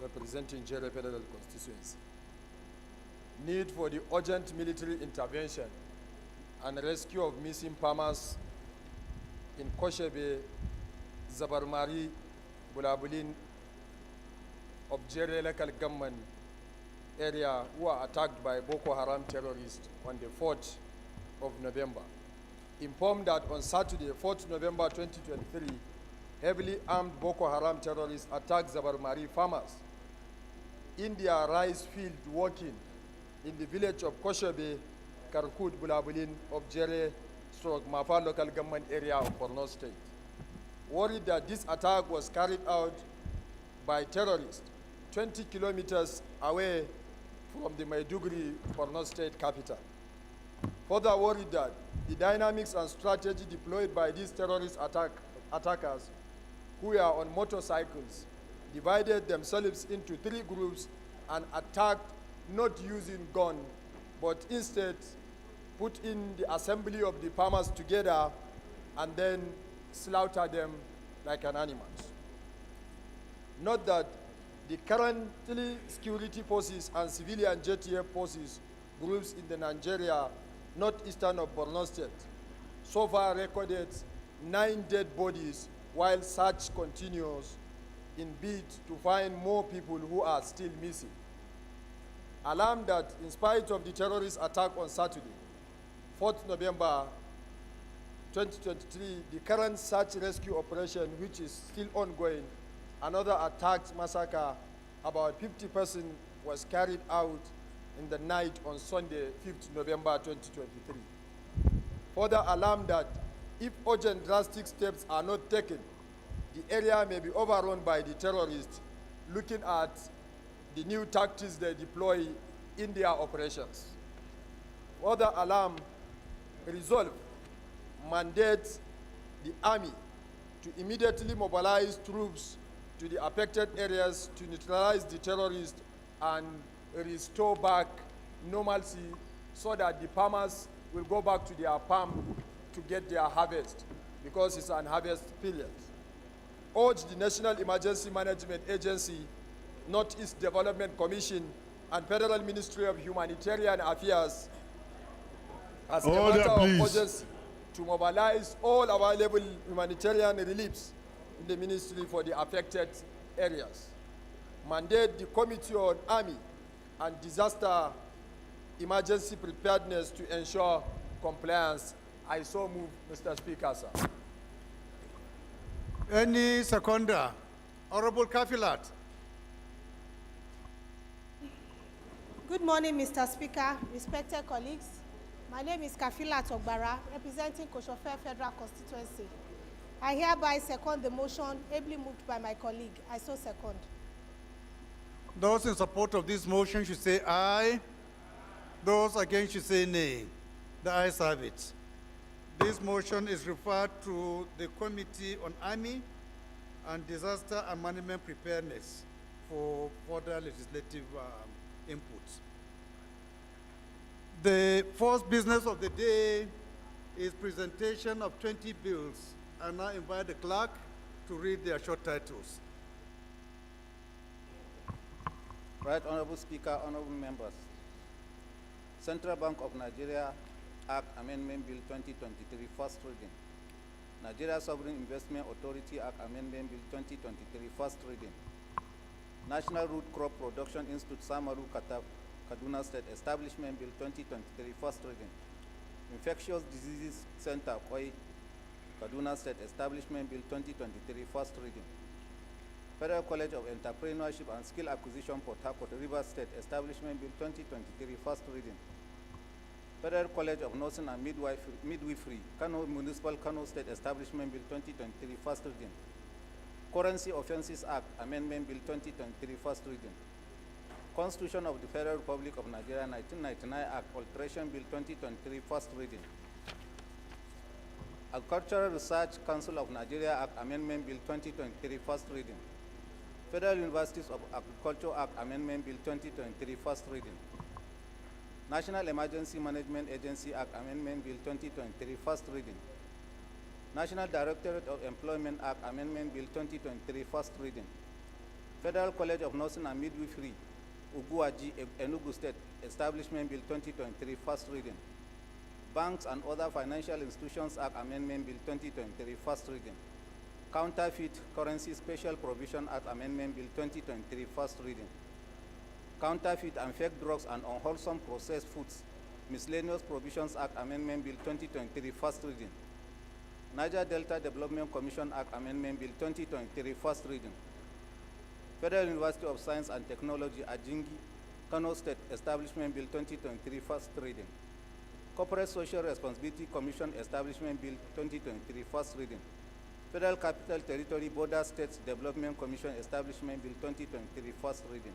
S21: representing Jere Federal Constituency. Need for the urgent military intervention and rescue of missing farmers in Koshebe, Zabarmari, Bulabulin of Jere local government area who are attacked by Boko Haram terrorists on the 4th of November. Informed that on Saturday, 4th November 2023, heavily armed Boko Haram terrorists attacked Zabarmari farmers in their rice field working in the village of Koshebe, Karkud, Bulabulin of Jere, Mafa local government area of Borno State. Worried that this attack was carried out by terrorists 20 kilometers away from the Maiduguri, Borno State capital. Further worried that the dynamics and strategy deployed by these terrorist attackers who were on motorcycles divided themselves into 3 groups and attacked not using gun, but instead put in the assembly of the farmers together and then slaughter them like an animal. Note that the currently security forces and civilian JTF forces groups in the Nigeria, northeastern of Borno State, so far recorded 9 dead bodies while search continues in bid to find more people who are still missing. Alarmed that in spite of the terrorist attack on Saturday, 4th November 2023, the current search rescue operation, which is still ongoing, another attack massacre, about 50 persons was carried out in the night on Sunday, 5th November 2023. Further alarmed that if urgent drastic steps are not taken, the area may be overrun by the terrorists looking at the new tactics they deploy in their operations. Further alarm, resolve, mandate the army to immediately mobilize troops to the affected areas to neutralize the terrorists and restore back normalcy so that the farmers will go back to their farm to get their harvest because it's an harvest period. Urge the National Emergency Management Agency, Northeast Development Commission, and Federal Ministry of Humanitarian Affairs as a matter of urgency to mobilize all available humanitarian reliefs in the ministry for the affected areas. Mandate the Committee on Army and Disaster Emergency Preparedness to ensure compliance. I so move, Mr. Speaker, sir.
S1: Any seconder? Honorable Kafilat.
S3: Good morning, Mr. Speaker, respected colleagues. My name is Kafilat Ogbara, representing Koshofe Federal Constituency. I hereby second the motion ably moved by my colleague. I so second.
S1: Those in support of this motion should say aye. Those against should say nay. The ayes have it. This motion is referred to the Committee on Army and Disaster and Management Preparedness for further legislative input. The first business of the day is presentation of 20 bills. I now invite the clerk to read their short titles.
S4: Right Honorable Speaker, honorable members. Central Bank of Nigeria Act Amendment Bill 2023, first reading. Nigeria Sovereign Investment Authority Act Amendment Bill 2023, first reading. National Root Crop Production Institute, Samaru, Kaduna State Establishment Bill 2023, first reading. Infectious Diseases Center, Koi, Kaduna State Establishment Bill 2023, first reading. Federal College of Entrepreneurship and Skill Acquisition, Port Harcourt, Rivers State Establishment Bill 2023, first reading. Federal College of Nursing and Midwifery, Kano Municipal Kano State Establishment Bill 2023, first reading. Currency Offences Act Amendment Bill 2023, first reading. Constitution of the Federal Republic of Nigeria 1999 Act Alteration Bill 2023, first reading. Agricultural Research Council of Nigeria Act Amendment Bill 2023, first reading. Federal Universities of Agriculture Act Amendment Bill 2023, first reading. National Emergency Management Agency Act Amendment Bill 2023, first reading. National Directorate of Employment Act Amendment Bill 2023, first reading. Federal College of Nursing and Midwifery, Uguaji, Enugu State Establishment Bill 2023, first reading. Banks and Other Financial Institutions Act Amendment Bill 2023, first reading. Counterfeit Currency Special Provision Act Amendment Bill 2023, first reading. Counterfeit and Fake Drugs and Unwholesome Processed Foods Miscellaneous Provisions Act Amendment Bill 2023, first reading. Niger Delta Development Commission Act Amendment Bill 2023, first reading. Federal University of Science and Technology, Ajingi, Kano State Establishment Bill 2023, first reading. Corporate Social Responsibility Commission Establishment Bill 2023, first reading. Federal Capital Territory Border States Development Commission Establishment Bill 2023, first reading.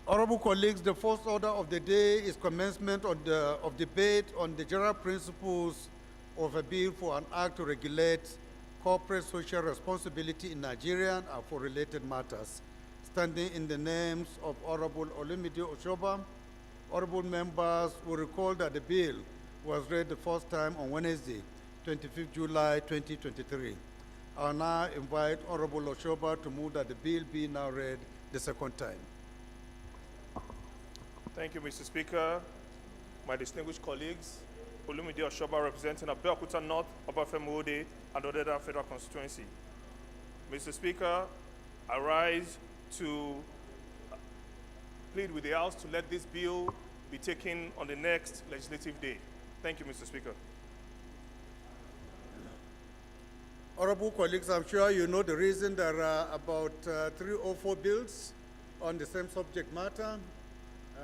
S1: Honorable colleagues, the first order of the day is commencement of debate on the general principles of a bill for an act to regulate corporate social responsibility in Nigeria and for related matters. Standing in the names of Honorable Olumide Oshoba, honorable members will recall that the bill was read the first time on Wednesday, 25th July 2023. I'll now invite Honorable Oshoba to move that the bill be now read the second time.
S7: Thank you, Mr. Speaker. My distinguished colleagues, Olumide Oshoba representing Abeokuta North, Obafemi and Odeda Federal Constituency. Mr. Speaker, I rise to plead with the House to let this bill be taken on the next legislative day. Thank you, Mr. Speaker.
S1: Honorable colleagues, I'm sure you know the reason there are about 3 or 4 bills on the same subject matter,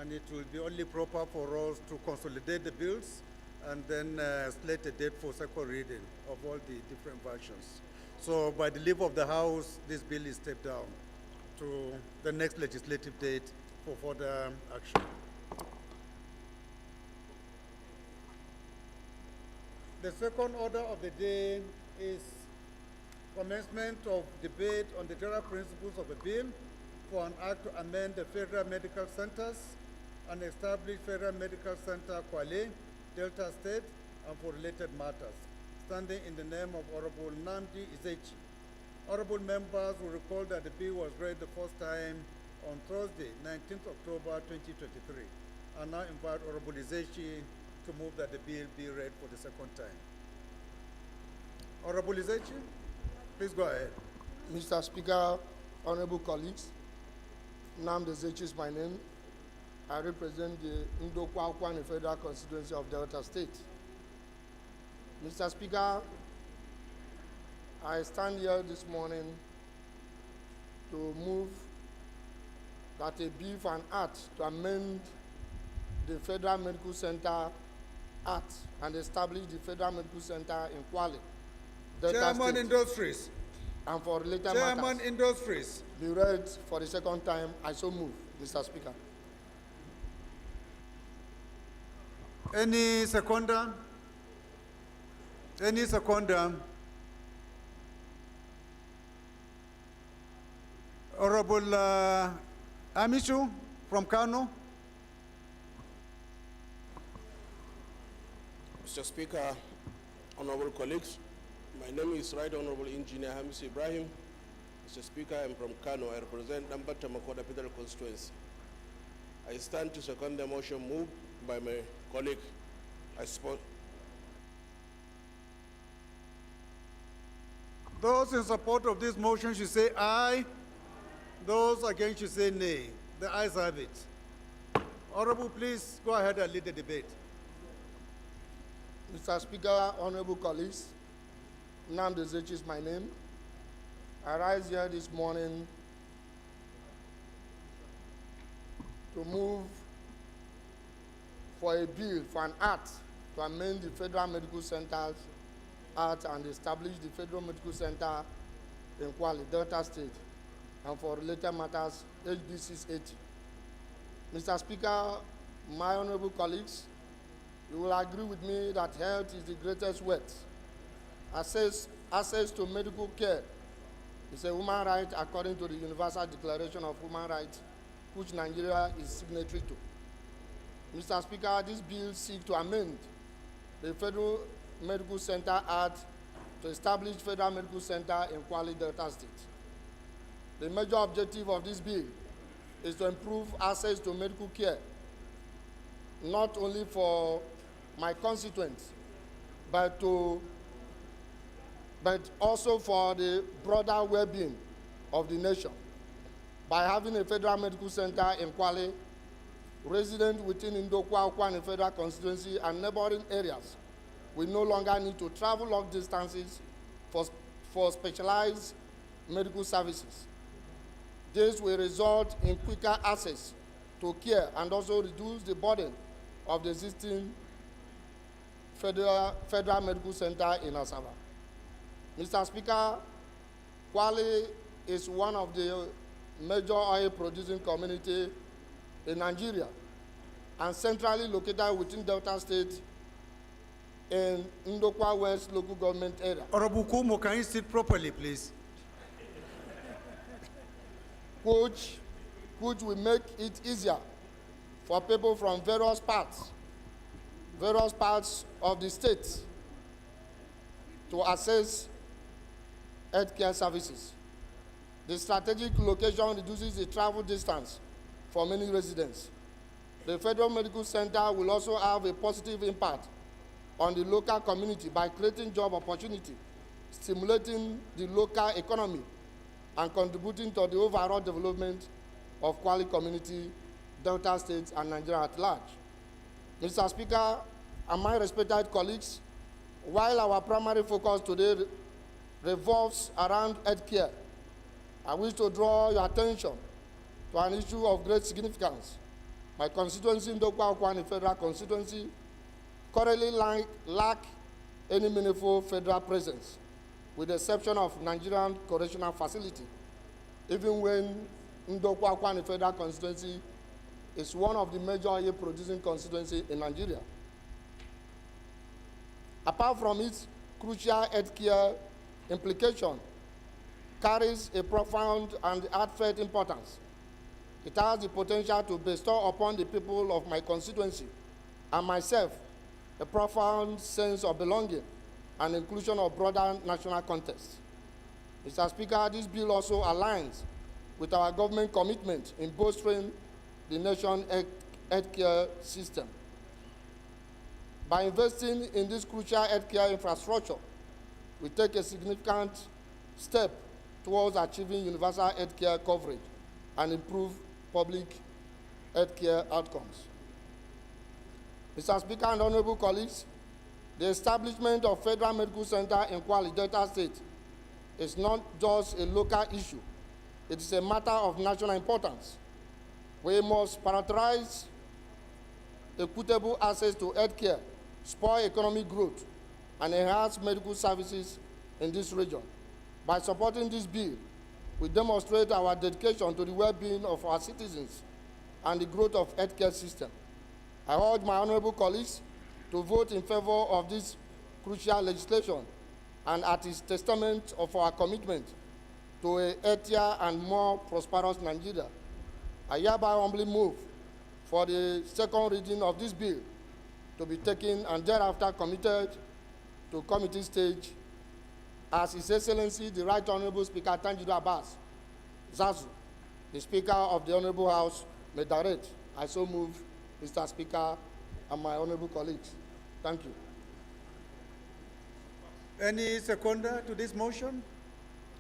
S1: and it will be only proper for us to consolidate the bills and then slate a date for second reading of all the different versions. So by the leave of the House, this bill is stepped down to the next legislative date for further action. The second order of the day is commencement of debate on the general principles of a bill for an act to amend the Federal Medical Centers and establish Federal Medical Center Kwale, Delta State, and for related matters, standing in the name of Honorable Nnamdi Ezechi. Honorable members will recall that the bill was read the first time on Thursday, 19th October 2023. I now invite Honorable Ezechi to move that the bill be read for the second time. Honorable Ezechi, please go ahead.
S6: Mr. Speaker, honorable colleagues, Nnamdi Ezechi is my name. I represent the Ndokwa Federal Constituency of Delta State. Mr. Speaker, I stand here this morning to move that a bill for an act to amend the Federal Medical Center Act and establish the Federal Medical Center in Kwale, Delta
S1: Chairman
S6: State,
S1: Industries.
S6: and for related
S1: Chairman
S6: matters
S1: Industries.
S6: be read for the second time. I so move, Mr. Speaker.
S1: Any seconder? Any seconder? Honorable Amishu from Kano.
S8: Mr. Speaker, honorable colleagues, my name is Right Honorable Engineer Hamis Ibrahim. Mr. Speaker, I'm from Kano. I represent Nambata Makoda Federal Constituency. I stand to second the motion moved by my colleague. I support.
S1: Those in support of this motion should say aye. Those against should say nay. The ayes have it. Honorable, please go ahead and lead the debate.
S6: Mr. Speaker, honorable colleagues, Nnamdi Ezechi is my name. I rise here this morning to move for a bill for an act to amend the Federal Medical Centers Act and establish the Federal Medical Center in Kwale, Delta State, and for related matters, HB 680. Mr. Speaker, my honorable colleagues, you will agree with me that health is the greatest wealth. Access to medical care is a human right according to the Universal Declaration of Human Rights, which Nigeria is signatory to. Mr. Speaker, this bill seeks to amend the Federal Medical Center Act to establish Federal Medical Center in Kwale, Delta State. The major objective of this bill is to improve access to medical care, not only for my constituents, but also for the broader well-being of the nation. By having a Federal Medical Center in Kwale, residents within Ndokwa Federal Constituency and neighboring areas will no longer need to travel long distances for specialized medical services. This will result in quicker access to care and also reduce the burden of the existing Federal Medical Center in Asaba. Mr. Speaker, Kwale is one of the major oil-producing communities in Nigeria and centrally located within Delta State in Ndokwa West local government area.
S1: Honorable Kumo, can you sit properly, please?
S6: Which will make it easier for people from various parts of the state to access healthcare services. The strategic location reduces the travel distance for many residents. The Federal Medical Center will also have a positive impact on the local community by creating job opportunity, stimulating the local economy, and contributing to the overall development of Kwali community, Delta States, and Nigeria at large. Mr. Speaker, and my respected colleagues, while our primary focus today revolves around healthcare, I wish to draw your attention to an issue of great significance. My constituency in Dokwa-Okwani Federal Constituency currently lack any meaningful federal presence, with the exception of Nigerian Correctional Facility, even when Ndokwa-Okwani Federal Constituency is one of the major oil-producing constituencies in Nigeria. Apart from its crucial healthcare implication, carries a profound and heartfelt importance. It has the potential to bestow upon the people of my constituency and myself a profound sense of belonging and inclusion of broader national context. Mr. Speaker, this bill also aligns with our government commitment in bolstering the nation's healthcare system. By investing in this crucial healthcare infrastructure, we take a significant step towards achieving universal healthcare coverage and improve public healthcare outcomes. Mr. Speaker and honorable colleagues, the establishment of Federal Medical Center in Kwali, Delta State is not just a local issue. It is a matter of national importance. We must prioritize equitable access to healthcare, spur economic growth, and enhance medical services in this region. By supporting this bill, we demonstrate our dedication to the well-being of our citizens and the growth of healthcare system. I urge my honorable colleagues to vote in favor of this crucial legislation and at its testament of our commitment to a healthier and more prosperous Nigeria. I hereby humbly move for the second reading of this bill to be taken and thereafter committed to committee stage as His Excellency, the Right Honorable Speaker Tanjido Abbas Zazu, the Speaker of the Honorable House, may direct. I so move, Mr. Speaker, and my honorable colleagues. Thank you.
S1: Any seconder to this motion?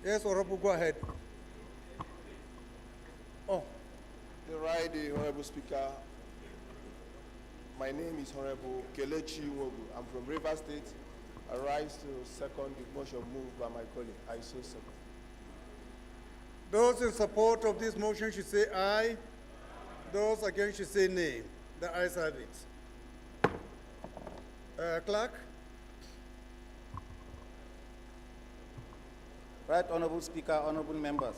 S1: Yes, Honorable, go ahead. Oh.
S5: The right, the Honorable Speaker. My name is Honorable Kelechi Nwogu. I'm from Rivers State. I rise to second the motion moved by my colleague. I so second.
S1: Those in support of this motion should say aye. Those against should say nay. The ayes have it. Clerk?
S4: Right Honorable Speaker, honorable members.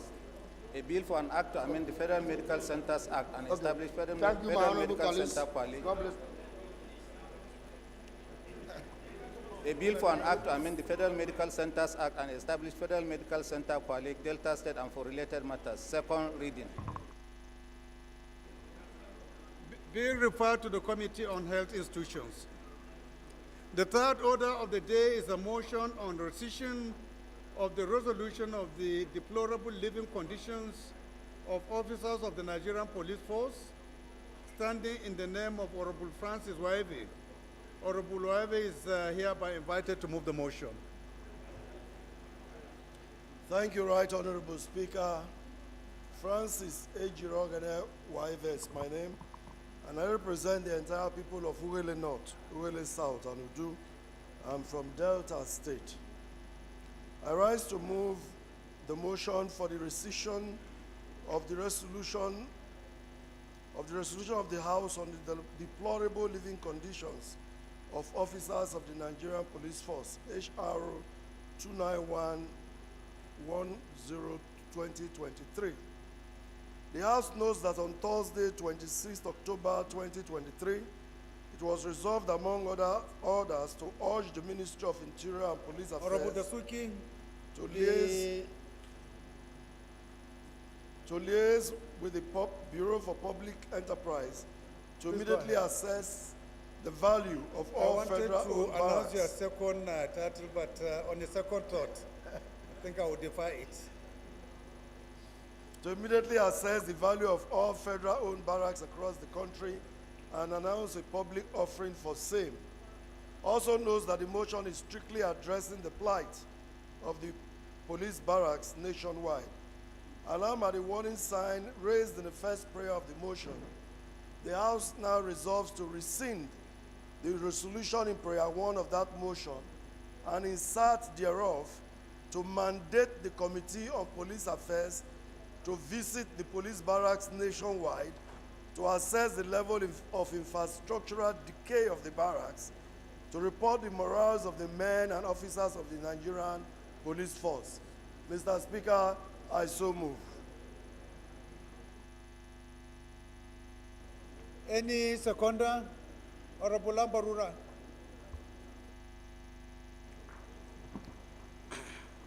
S4: A bill for an act to amend the Federal Medical Centers Act and establish Federal Medical Center Kwali. A bill for an act to amend the Federal Medical Centers Act and establish Federal Medical Center Kwali, Delta State, and for related matters. Second reading.
S1: Being referred to the Committee on Health Institutions. The third order of the day is a motion on rescission of the resolution of the deplorable living conditions of officers of the Nigerian Police Force, standing in the name of Honorable Francis Waive. Honorable Waive is hereby invited to move the motion.
S9: Thank you, Right Honorable Speaker. Francis Ejirogane Waive is my name, and I represent the entire people of Uwele North, Uwele South, and Udu. I'm from Delta State. I rise to move the motion for the rescission of the resolution of the House on the deplorable living conditions of officers of the Nigerian Police Force, HR 291-10-2023. The House knows that on Thursday, 26 October 2023, it was resolved, among other orders, to urge the Ministry of Interior and Police Affairs to liaise with the Bureau for Public Enterprise to immediately assess the value of all federal
S1: I wanted to announce your second title, but on the second thought. think I will defy it.
S9: To immediately assess the value of all federal-owned barracks across the country and announce a public offering for same. Also notes that the motion is strictly addressing the plight of the police barracks nationwide. Alarmed at the warning sign raised in the first prayer of the motion, the House now resolves to rescind the resolution in prayer 1 of that motion and insert thereof to mandate the Committee on Police Affairs to visit the police barracks nationwide to assess the level of infrastructural decay of the barracks, to report the morals of the men and officers of the Nigerian police force. Mr. Speaker, I so move.
S1: Any seconder? Honorable Lambarura.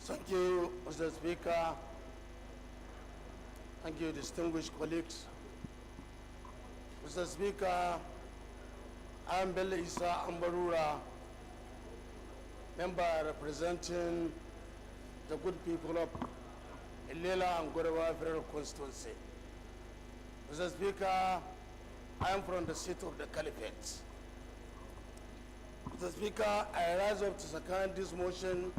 S9: Thank you, Mr. Speaker. Thank you, distinguished colleagues. Mr. Speaker, I am Bello Isa Ambarura, member representing the good people of Ilela and Gorewa Federal Constituency. Mr. Speaker, I am from the seat of the Caliphate. Mr. Speaker, I rise up to second this motion,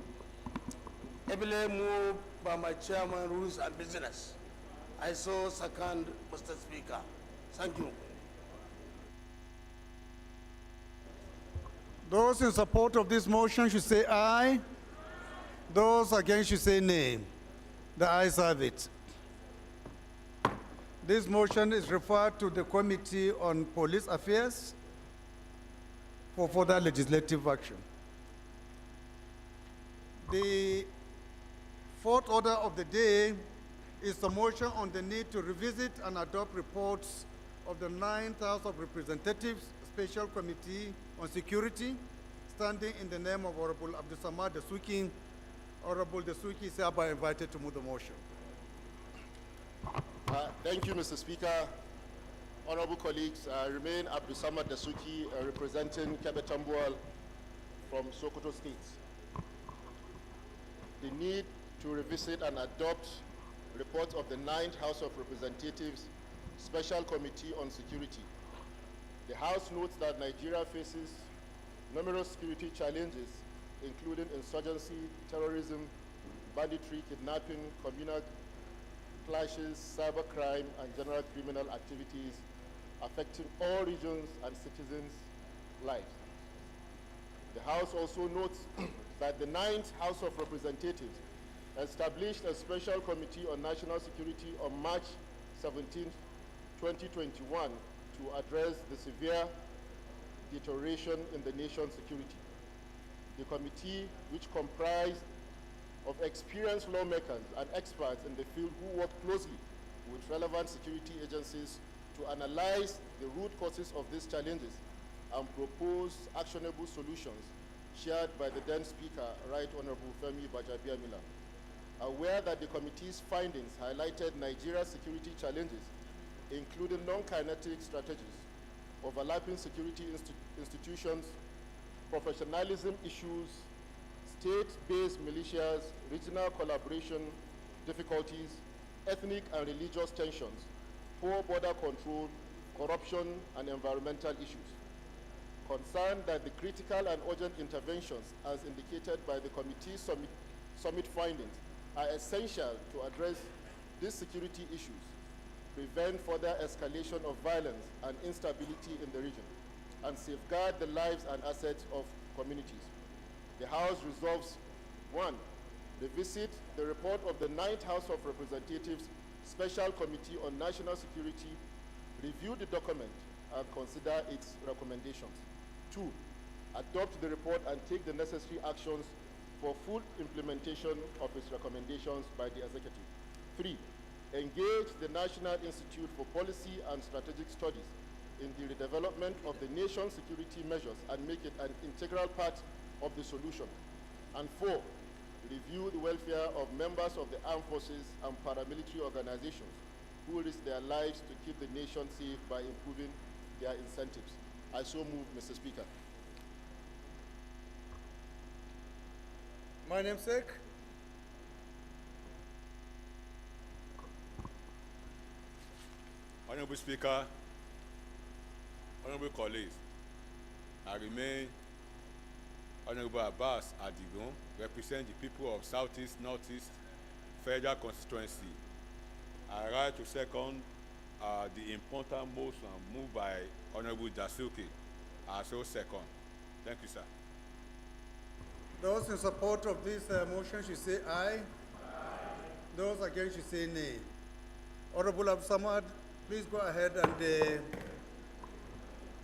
S9: heavily moved by my chairman, Rules and Business. I so second, Mr. Speaker. Thank you.
S1: Those in support of this motion should say aye. Those against should say nay. The ayes have it. This motion is referred to the Committee on Police Affairs for further legislative action. The fourth order of the day is the motion on the need to revisit and adopt reports of the 9th House of Representatives Special Committee on Security, standing in the name of Honorable Abdusamad Dasuki. Honorable Dasuki is hereby invited to move the motion.
S5: Thank you, Mr. Speaker. Honorable colleagues, I remain Abdusamad Dasuki, representing Kebetambual from Sokoto State. The need to revisit and adopt reports of the 9th House of Representatives Special Committee on Security. The House notes that Nigeria faces numerous security challenges, including insurgency, terrorism, banditry, kidnapping, communal clashes, cybercrime, and general criminal activities affecting all regions and citizens' lives. The House also notes that the 9th House of Representatives established a special committee on national security on March 17, 2021 to address the severe deterioration in the nation's security. The committee, which comprised of experienced lawmakers and experts in the field who work closely with relevant security agencies to analyze the root causes of these challenges and propose actionable solutions, shared by the then Speaker, Right Honorable Femi Bajabiamila. Aware that the committee's findings highlighted Nigeria's security challenges, including non-kinetic strategies, overlapping security institutions, professionalism issues, state-based militias, regional collaboration difficulties, ethnic and religious tensions, poor border control, corruption, and environmental issues. Concerned that the critical and urgent interventions, as indicated by the committee's summit findings, are essential to address these security issues, prevent further escalation of violence and instability in the region, and safeguard the lives and assets of communities. The House resolves, 1, revisit the report of the 9th House of Representatives Special Committee on National Security, review the document, and consider its recommendations. 2, adopt the report and take the necessary actions for full implementation of its recommendations by the Executive. 3, engage the National Institute for Policy and Strategic Studies in the redevelopment of the nation's security measures and make it an integral part of the solution. And 4, review the welfare of members of the armed forces and paramilitary organizations who risk their lives to keep the nation safe by improving their incentives. I so move, Mr. Speaker.
S1: My namesake,
S11: Honorable Speaker, honorable colleagues, I remain Honorable Abbas Adigun, represent the people of Southeast Northeast Federal Constituency. I rise to second the important motion moved by Honorable Dasuki. I so second. Thank you, sir.
S1: Those in support of this motion should say aye. Those against should say nay. Honorable Abdul Samad, please go ahead and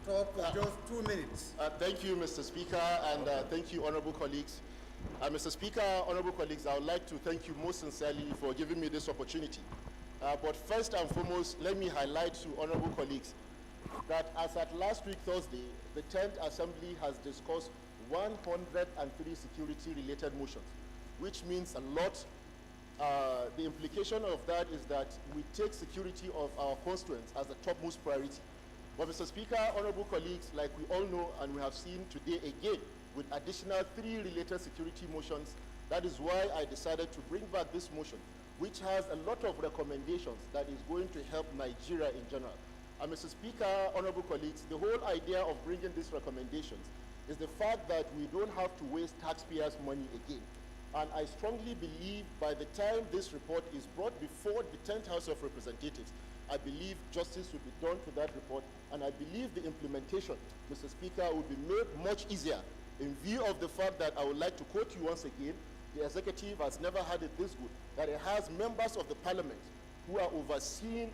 S1: talk for just 2 minutes.
S12: Thank you, Mr. Speaker, and thank you, honorable colleagues. Mr. Speaker, honorable colleagues, I would like to thank you most sincerely for giving me this opportunity. But first and foremost, let me highlight to honorable colleagues that as at last week Thursday, the 10th Assembly has discussed 103 security-related motions, which means a lot. The implication of that is that we take security of our constituents as the topmost priority. But Mr. Speaker, honorable colleagues, like we all know and we have seen today again, with additional 3 related security motions, that is why I decided to bring back this motion, which has a lot of recommendations that is going to help Nigeria in general. And Mr. Speaker, honorable colleagues, the whole idea of bringing these recommendations is the fact that we don't have to waste taxpayers' money again. And I strongly believe by the time this report is brought before the 10th House of Representatives, I believe justice will be done to that report, and I believe the implementation, Mr. Speaker, will be made much easier in view of the fact that I would like to quote you once again, the executive has never had it this good, that it has members of the parliament who are overseeing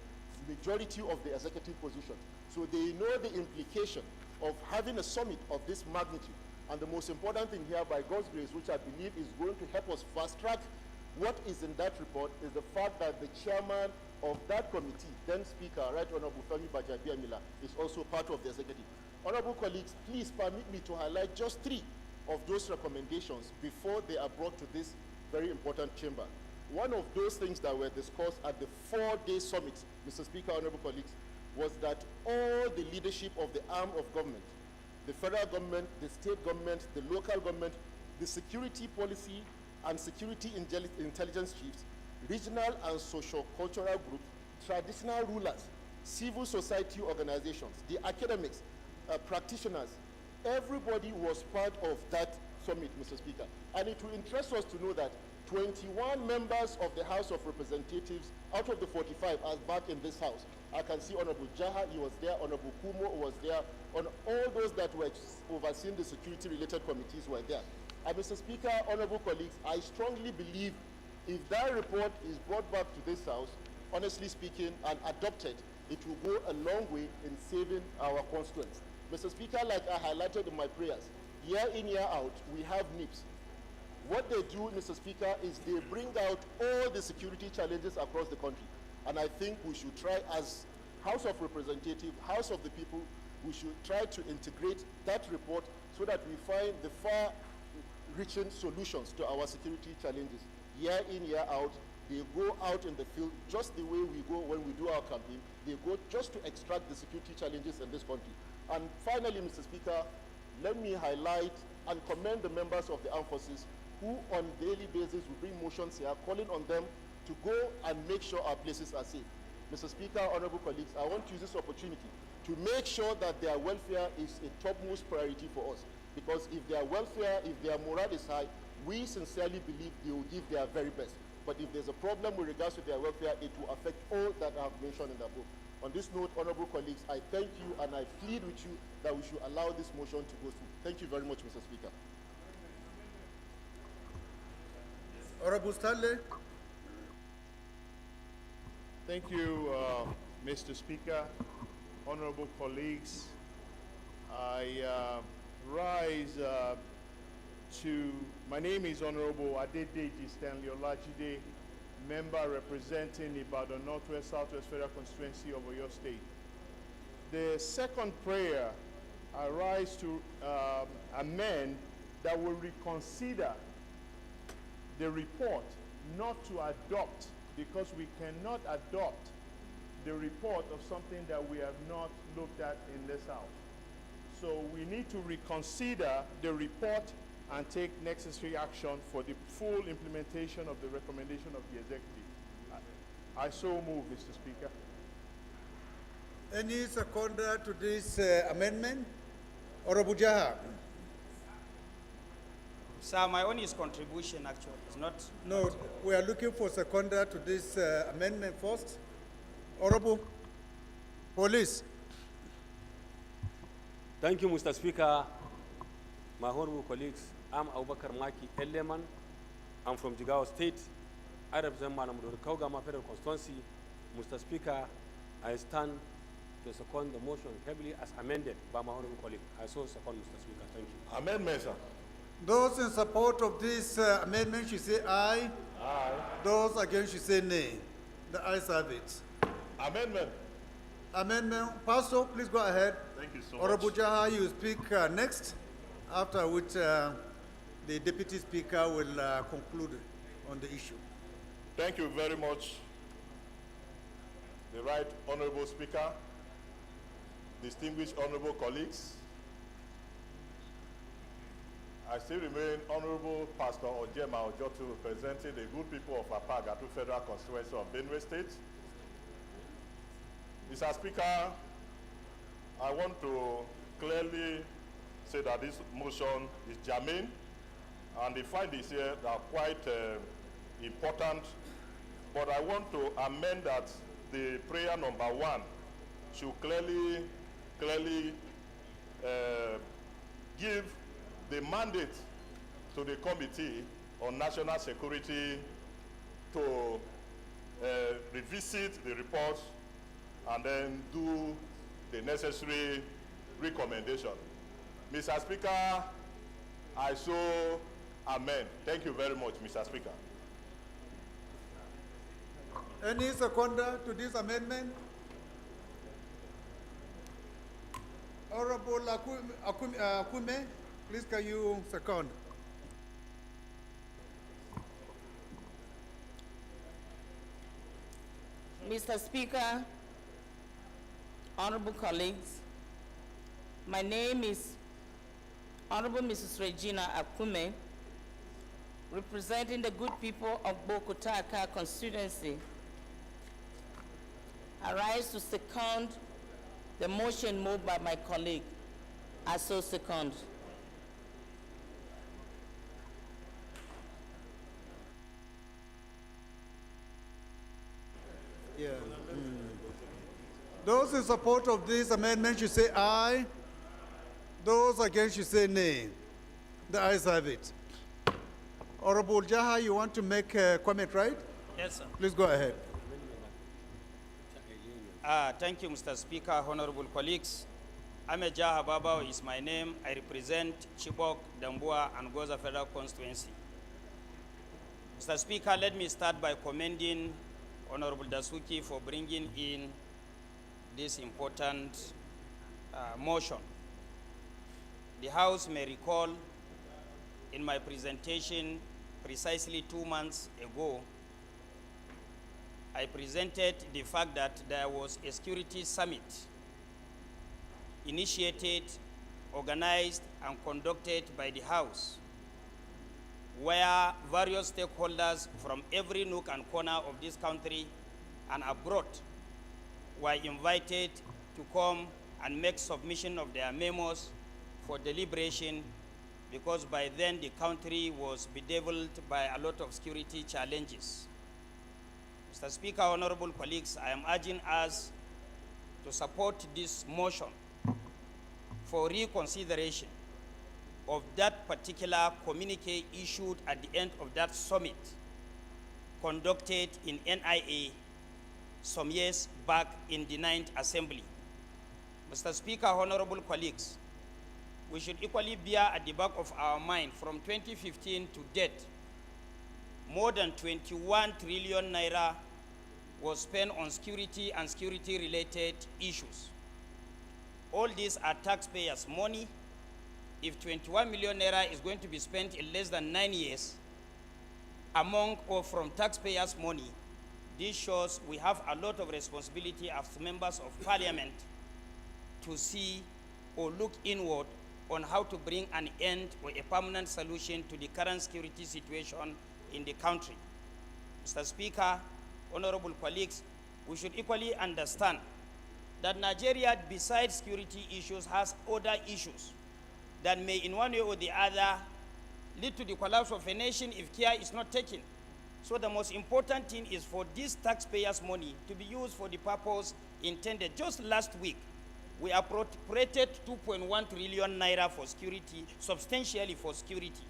S12: the majority of the executive position. So they know the implication of having a summit of this magnitude. And the most important thing here, by God's grace, which I believe is going to help us fast track what is in that report, is the fact that the chairman of that committee, then Speaker, Right Honorable Femi Bajabiamila, is also part of the executive. Honorable colleagues, please permit me to highlight just 3 of those recommendations before they are brought to this very important chamber. One of those things that were discussed at the 4-day summit, Mr. Speaker, honorable colleagues, was that all the leadership of the arm of government, the federal government, the state government, the local government, the security policy and security intelligence chiefs, regional and socio-cultural groups, traditional rulers, civil society organizations, the academics, practitioners, everybody was part of that summit, Mr. Speaker. And it will interest us to know that 21 members of the House of Representatives out of the 45 are back in this house. I can see Honorable Jaha, he was there, Honorable Kumo was there, on all those that were overseeing the security-related committees were there. And Mr. Speaker, honorable colleagues, I strongly believe if that report is brought back to this house, honestly speaking, and adopted, it will go a long way in saving our constituents. Mr. Speaker, like I highlighted in my prayers, year in, year out, we have NIPs. What they do, Mr. Speaker, is they bring out all the security challenges across the country. And I think we should try, as House of Representatives, House of the People, we should try to integrate that report so that we find the far-reaching solutions to our security challenges. Year in, year out, they go out in the field just the way we go when we do our campaign. They go just to extract the security challenges in this country. And finally, Mr. Speaker, let me highlight and commend the members of the armed forces who on a daily basis will bring motions here, calling on them to go and make sure our places are safe. Mr. Speaker, honorable colleagues, I want to use this opportunity to make sure that their welfare is a topmost priority for us. Because if their welfare, if their morale is high, we sincerely believe they will give their very best. But if there's a problem with regards to their welfare, it will affect all that I have mentioned in the book. On this note, honorable colleagues, I thank you and I plead with you that we should allow this motion to go through. Thank you very much, Mr. Speaker.
S1: Honorable Stanley.
S13: Thank you, Mr. Speaker, honorable colleagues. I rise my name is Honorable Adedeji Stanley Olajide, member representing Ibadan Northwest Southwest Federal Constituency of Oyo State. The second prayer, I rise to amend that will reconsider the report, not to adopt, because we cannot adopt the report of something that we have not looked at in this house. So we need to reconsider the report and take necessary action for the full implementation of the recommendation of the executive. I so move, Mr. Speaker.
S1: Any seconder to this amendment? Honorable Jaha.
S14: Sir, my own is contribution actually. It's not.
S1: No, we are looking for seconder to this amendment first. Honorable Police.
S15: Thank you, Mr. Speaker. My honorable colleagues, I'm Abubakar Maki Eleman. I'm from Jigawa State. I represent Madam Kaugama Federal Constituency. Mr. Speaker, I stand to second the motion heavily as amended by my honorable colleague. I so second, Mr. Speaker. Thank you.
S2: Amendment, sir.
S1: Those in support of this amendment should say aye.
S2: Aye.
S1: Those against should say nay. The ayes have it.
S2: Amendment.
S1: Amendment. Pastor, please go ahead.
S2: Thank you so
S1: Honorable
S2: much.
S1: Jaha, you speak next, after which the Deputy Speaker will conclude on the issue.
S2: Thank you very much. The Right Honorable Speaker, distinguished honorable colleagues, I still remain Honorable Pastor Ojema Ojotu, representing the good people of Apagatu Federal Constituency of Benue State. Mr. Speaker, I want to clearly say that this motion is germane, and the findings here are quite important, but I want to amend that the prayer number 1 should clearly give the mandate to the Committee on National Security to revisit the report and then do the necessary recommendation. Mr. Speaker, I so amend. Thank you very much, Mr. Speaker.
S1: Any seconder to this amendment? Honorable Akume, please can you second?
S16: Mr. Speaker, honorable colleagues, my name is Honorable Mrs. Regina Akume, representing the good people of Bokutaka constituency. I rise to second the motion moved by my colleague. I so second.
S1: Yeah. Those in support of this amendment should say aye. Those against should say nay. The ayes have it. Honorable Jaha, you want to make a comment, right?
S14: Yes, sir.
S1: Please go ahead.
S14: Thank you, Mr. Speaker, honorable colleagues. Jaha Babao is my name. I represent Chibok, Dambua, and Goza Federal Constituency. Mr. Speaker, let me start by commending Honorable Dasuki for bringing in this important motion. The House may recall in my presentation precisely 2 months ago, I presented the fact that there was a security summit initiated, organized, and conducted by the House, where various stakeholders from every nook and corner of this country and abroad were invited to come and make submission of their memos for deliberation, because by then the country was bedeviled by a lot of security challenges. Mr. Speaker, honorable colleagues, I am urging us to support this motion for reconsideration of that particular communique issued at the end of that summit conducted in NIA some years back in the 9th Assembly. Mr. Speaker, honorable colleagues, we should equally bear at the back of our mind from 2015 to date, more than 21 trillion naira was spent on security and security-related issues. All these are taxpayers' money. If 21 million naira is going to be spent in less than 9 years among or from taxpayers' money, this shows we have a lot of responsibility as members of parliament to see or look inward on how to bring an end or a permanent solution to the current security situation in the country. Mr. Speaker, honorable colleagues, we should equally understand that Nigeria, besides security issues, has other issues that may in one way or the other lead to the collapse of a nation if care is not taken. So the most important thing is for this taxpayers' money to be used for the purpose intended. Just last week, we appropriated 2.1 trillion naira for security, substantially for security.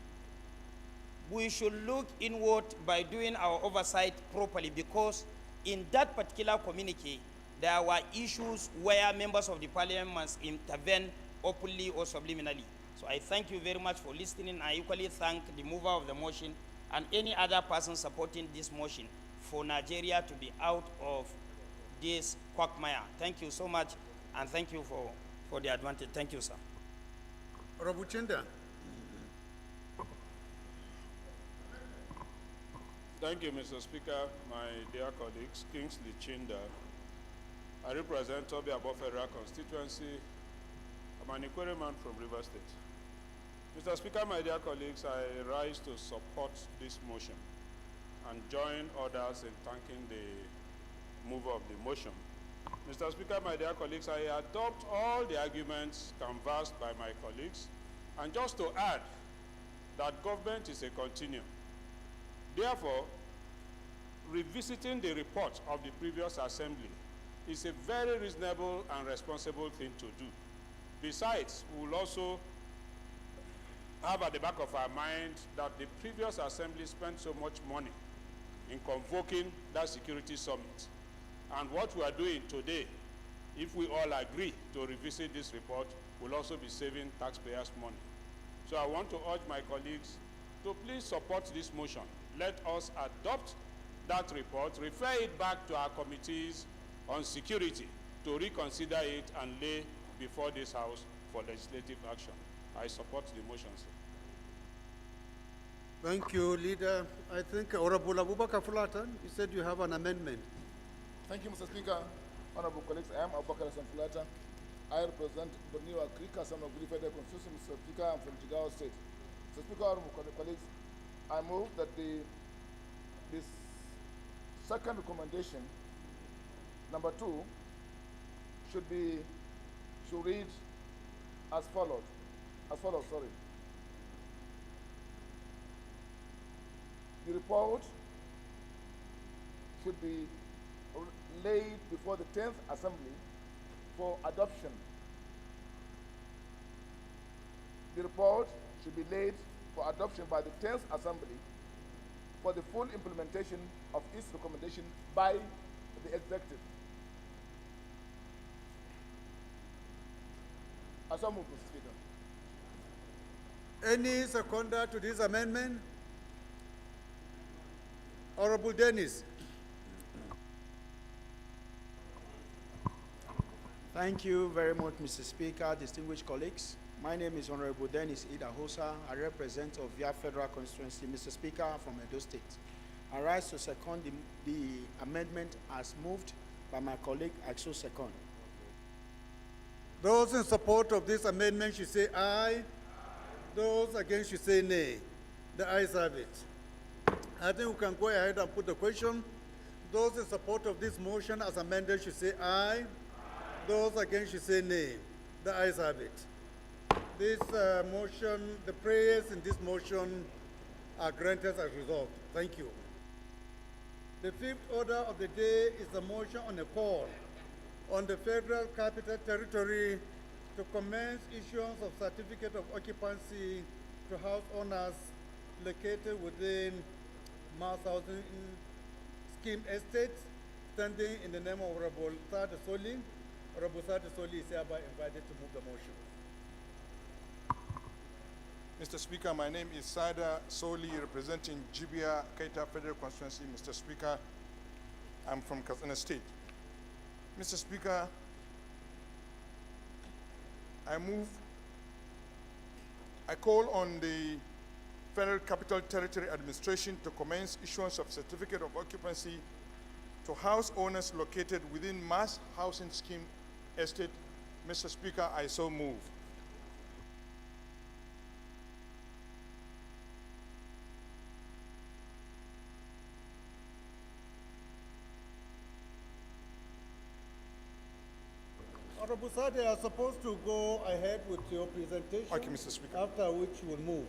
S14: We should look inward by doing our oversight properly, because in that particular communique, there were issues where members of the parliament must intervene openly or subliminally. So I thank you very much for listening. I equally thank the mover of the motion and any other person supporting this motion for Nigeria to be out of this quagmire. Thank you so much, and thank you for the advantage. Thank you, sir.
S1: Honorable Chinda.
S19: Thank you, Mr. Speaker, my dear colleagues. Kingsley Chinda. I represent Obiabo Federal Constituency. I'm an inquiry man from River State. Mr. Speaker, my dear colleagues, I rise to support this motion and join others in thanking the mover of the motion. Mr. Speaker, my dear colleagues, I adopt all the arguments canvassed by my colleagues, and just to add that government is a continuum. Therefore, revisiting the report of the previous assembly is a very reasonable and responsible thing to do. Besides, we will also have at the back of our mind that the previous assembly spent so much money in convoking that security summit. And what we are doing today, if we all agree to revisit this report, will also be saving taxpayers' money. So I want to urge my colleagues to please support this motion. Let us adopt that report, refer it back to our committees on security to reconsider it and lay before this House for legislative action. I support the motion, sir.
S1: Thank you, Leader. I think Honorable Abubakar Fulatan, you said you have an amendment.
S10: Thank you, Mr. Speaker. Honorable colleagues, I am Abubakar Fulatan. I represent Borneo Krika, son of Federal Constituency, Mr. Speaker. I'm from Jigawa State. Mr. Speaker, honorable colleagues, I move that this second recommendation, number 2, should read as follows. The report should be laid before the 10th Assembly for adoption. The report should be laid for adoption by the 10th Assembly for the full implementation of its recommendation by the Executive. I so move, Mr. Speaker.
S1: Any seconder to this amendment? Honorable Dennis.
S17: Thank you very much, Mr. Speaker, distinguished colleagues. My name is Honorable Dennis Idahosa. I represent Ovia Federal Constituency, Mr. Speaker, from Edo State. I rise to second the amendment as moved by my colleague, I so second.
S1: Those in support of this amendment should say aye. Those against should say nay. The ayes have it. I think we can go ahead and put the question. Those in support of this motion as amended should say aye. Those against should say nay. The ayes have it. This motion, the prayers in this motion are granted as resolved. Thank you. The fifth order of the day is the motion on a call on the Federal Capital Territory to commence issuance of certificate of occupancy to house owners located within mass housing scheme estates, standing in the name of Honorable Sade Soli. Honorable Sade Soli is hereby invited to move the motion.
S18: Mr. Speaker, my name is Sada Soli, representing Jibia Keita Federal Constituency. Mr. Speaker, I'm from Katsina State. Mr. Speaker, I call on the Federal Capital Territory Administration to commence issuance of certificate of occupancy to house owners located within mass housing scheme estate. Mr. Speaker, I so move.
S1: Honorable Sade, you are supposed to go ahead with your presentation.
S18: Okay, Mr. Speaker.
S1: After which we'll move.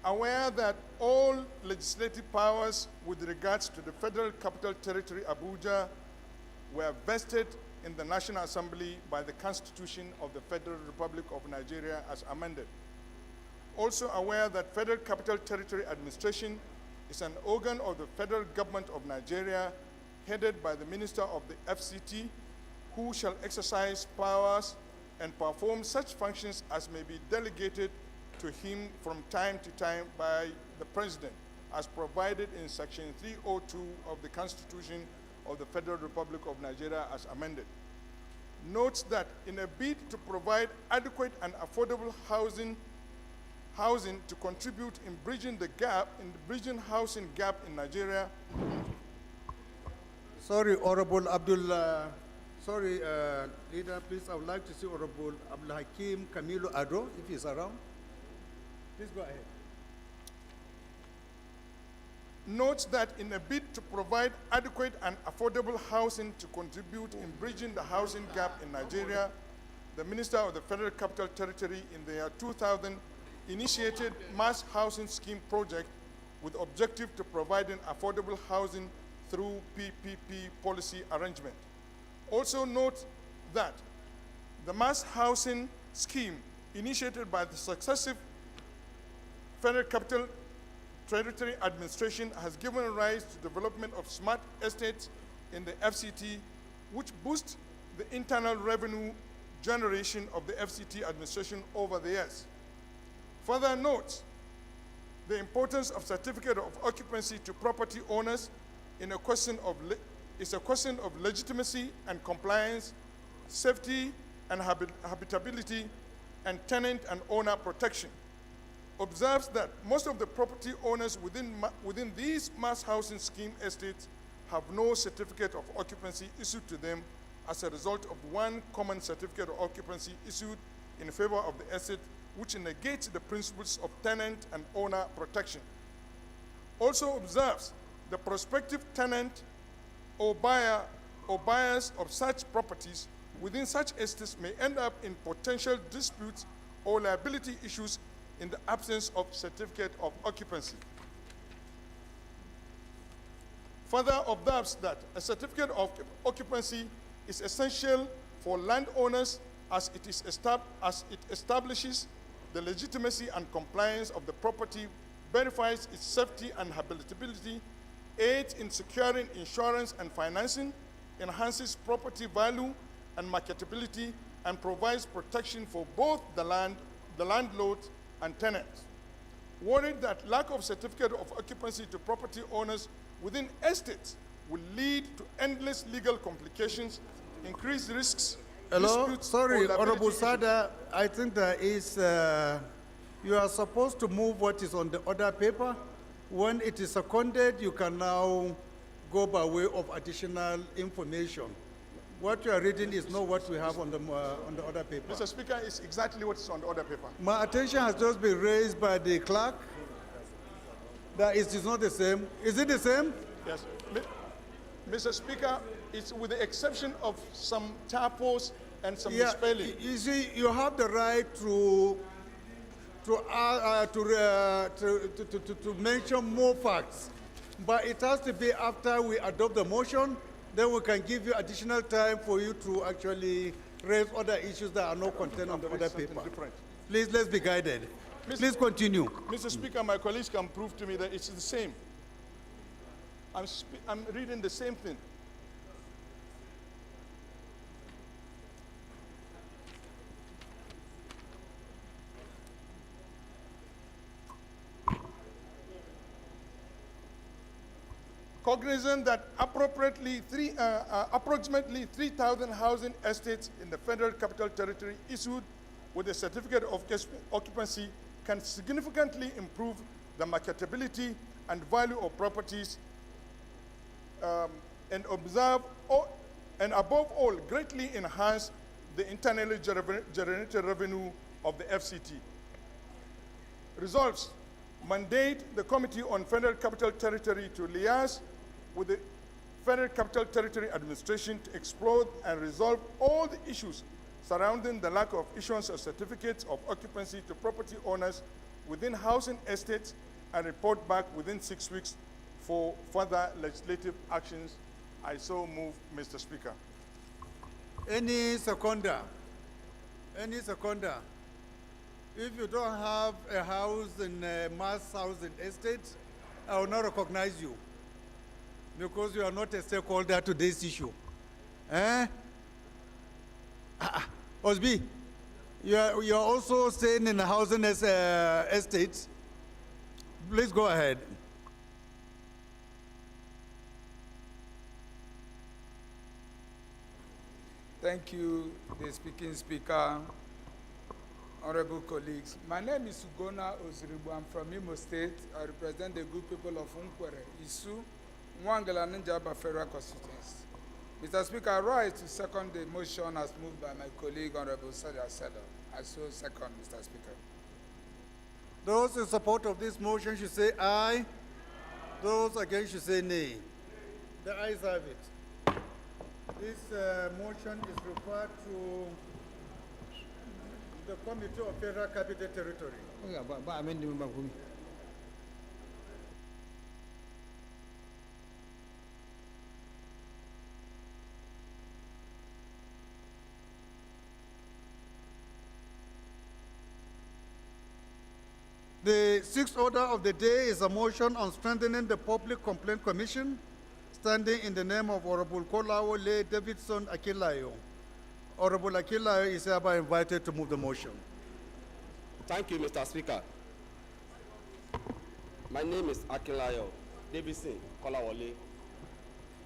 S18: Aware that all legislative powers with regards to the Federal Capital Territory, Abuja, were vested in the National Assembly by the Constitution of the Federal Republic of Nigeria as amended. Also aware that Federal Capital Territory Administration is an organ of the Federal Government of Nigeria headed by the Minister of the FCT, who shall exercise powers and perform such functions as may be delegated to him from time to time by the President, as provided in Section 302 of the Constitution of the Federal Republic of Nigeria as amended. Notes that in a bid to provide adequate and affordable housing to contribute in bridging the housing gap in Nigeria.
S1: Sorry, Honorable Leader, please, I would like to see Honorable Abdul Hakim Kamilu Ado, if he's around. Please go ahead.
S18: Notes that in a bid to provide adequate and affordable housing to contribute in bridging the housing gap in Nigeria, the Minister of the Federal Capital Territory in the year 2000 initiated mass housing scheme project with objective to providing affordable housing through PPP policy arrangement. Also note that the mass housing scheme initiated by the successive Federal Capital Territory Administration has given rise to development of smart estates in the FCT, which boost the internal revenue generation of the FCT administration over the years. Further note the importance of certificate of occupancy to property owners is a question of legitimacy and compliance, safety and habitability, and tenant and owner protection. Observes that most of the property owners within these mass housing scheme estates have no certificate of occupancy issued to them as a result of one common certificate of occupancy issued in favor of the estate, which negates the principles of tenant and owner protection. Also observes the prospective tenant or buyer or buyers of such properties within such estates may end up in potential disputes or liability issues in the absence of certificate of occupancy. Further observes that a certificate of occupancy is essential for landowners as it establishes the legitimacy and compliance of the property, verifies its safety and habitability, aids in securing insurance and financing, enhances property value and marketability, and provides protection for both the landlord and tenants. Worried that lack of certificate of occupancy to property owners within estates will lead to endless legal complications, increased risks, disputes,
S1: sorry,
S18: or
S1: Honorable
S18: liability
S1: Sada, I think there is, you are supposed to move what is on the order paper. When it is seconded, you can now go by way of additional information. What you are reading is not what we have on the order paper.
S18: Mr. Speaker, it's exactly what is on the order paper.
S1: My attention has just been raised by the clerk that it is not the same. Is it the same?
S18: Yes. Mr. Speaker, it's with the exception of some typos and some misspelling.
S1: You see, you have the right to mention more facts, but it has to be after we adopt the motion. Then we can give you additional time for you to actually raise other issues that are not contained on the other paper. Please, let's be guided. Please continue.
S18: Mr. Speaker, my colleagues can prove to me that it's the same. I'm reading the same thing. Cognizant that approximately 3,000 housing estates in the Federal Capital Territory issued with a certificate of occupancy can significantly improve the marketability and value of properties and above all, greatly enhance the internally generated revenue of the FCT. Results: mandate the Committee on Federal Capital Territory to liaise with the Federal Capital Territory Administration to explore and resolve all the issues surrounding the lack of issuance of certificates of occupancy to property owners within housing estates and report back within 6 weeks for further legislative actions. I so move, Mr. Speaker.
S1: Any seconder? Any seconder? If you don't have a house in a mass housing estate, I will not recognize you because you are not a stakeholder to this issue. Eh? Osby, you are also staying in a housing estate. Please go ahead.
S20: Thank you, the speaking speaker, honorable colleagues. My name is Ugona Oziribu. I'm from Imo State. I represent the good people of Unkwere, Isu, Mwangala, Ninjaba Federal Constituency. Mr. Speaker, I rise to second the motion as moved by my colleague, Honorable Sadia Seda. I so second, Mr. Speaker.
S1: Those in support of this motion should say aye. Those against should say nay. The ayes have it. This motion is referred to the Committee of Federal Capital Territory. The sixth order of the day is a motion on strengthening the Public Complaint Commission, standing in the name of Honorable Kolawole Davidson Akilayo. Honorable Akilayo is hereby invited to move the motion.
S22: Thank you, Mr. Speaker. My name is Akilayo Davidson Kolawole,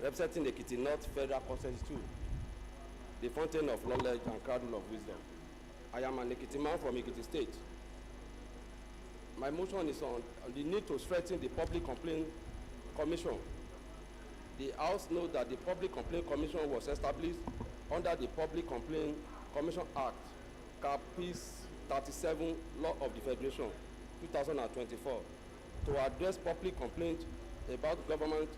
S22: representing the Ekiti North Federal Constituency 2, the fountain of knowledge and cradle of wisdom. I am an Ekiti man from Ekiti State. My motion is on the need to strengthen the Public Complaint Commission. The House knows that the Public Complaint Commission was established under the Public Complaint Commission Act, Capis 37, Law of the Federation, 2024, to address public complaints about government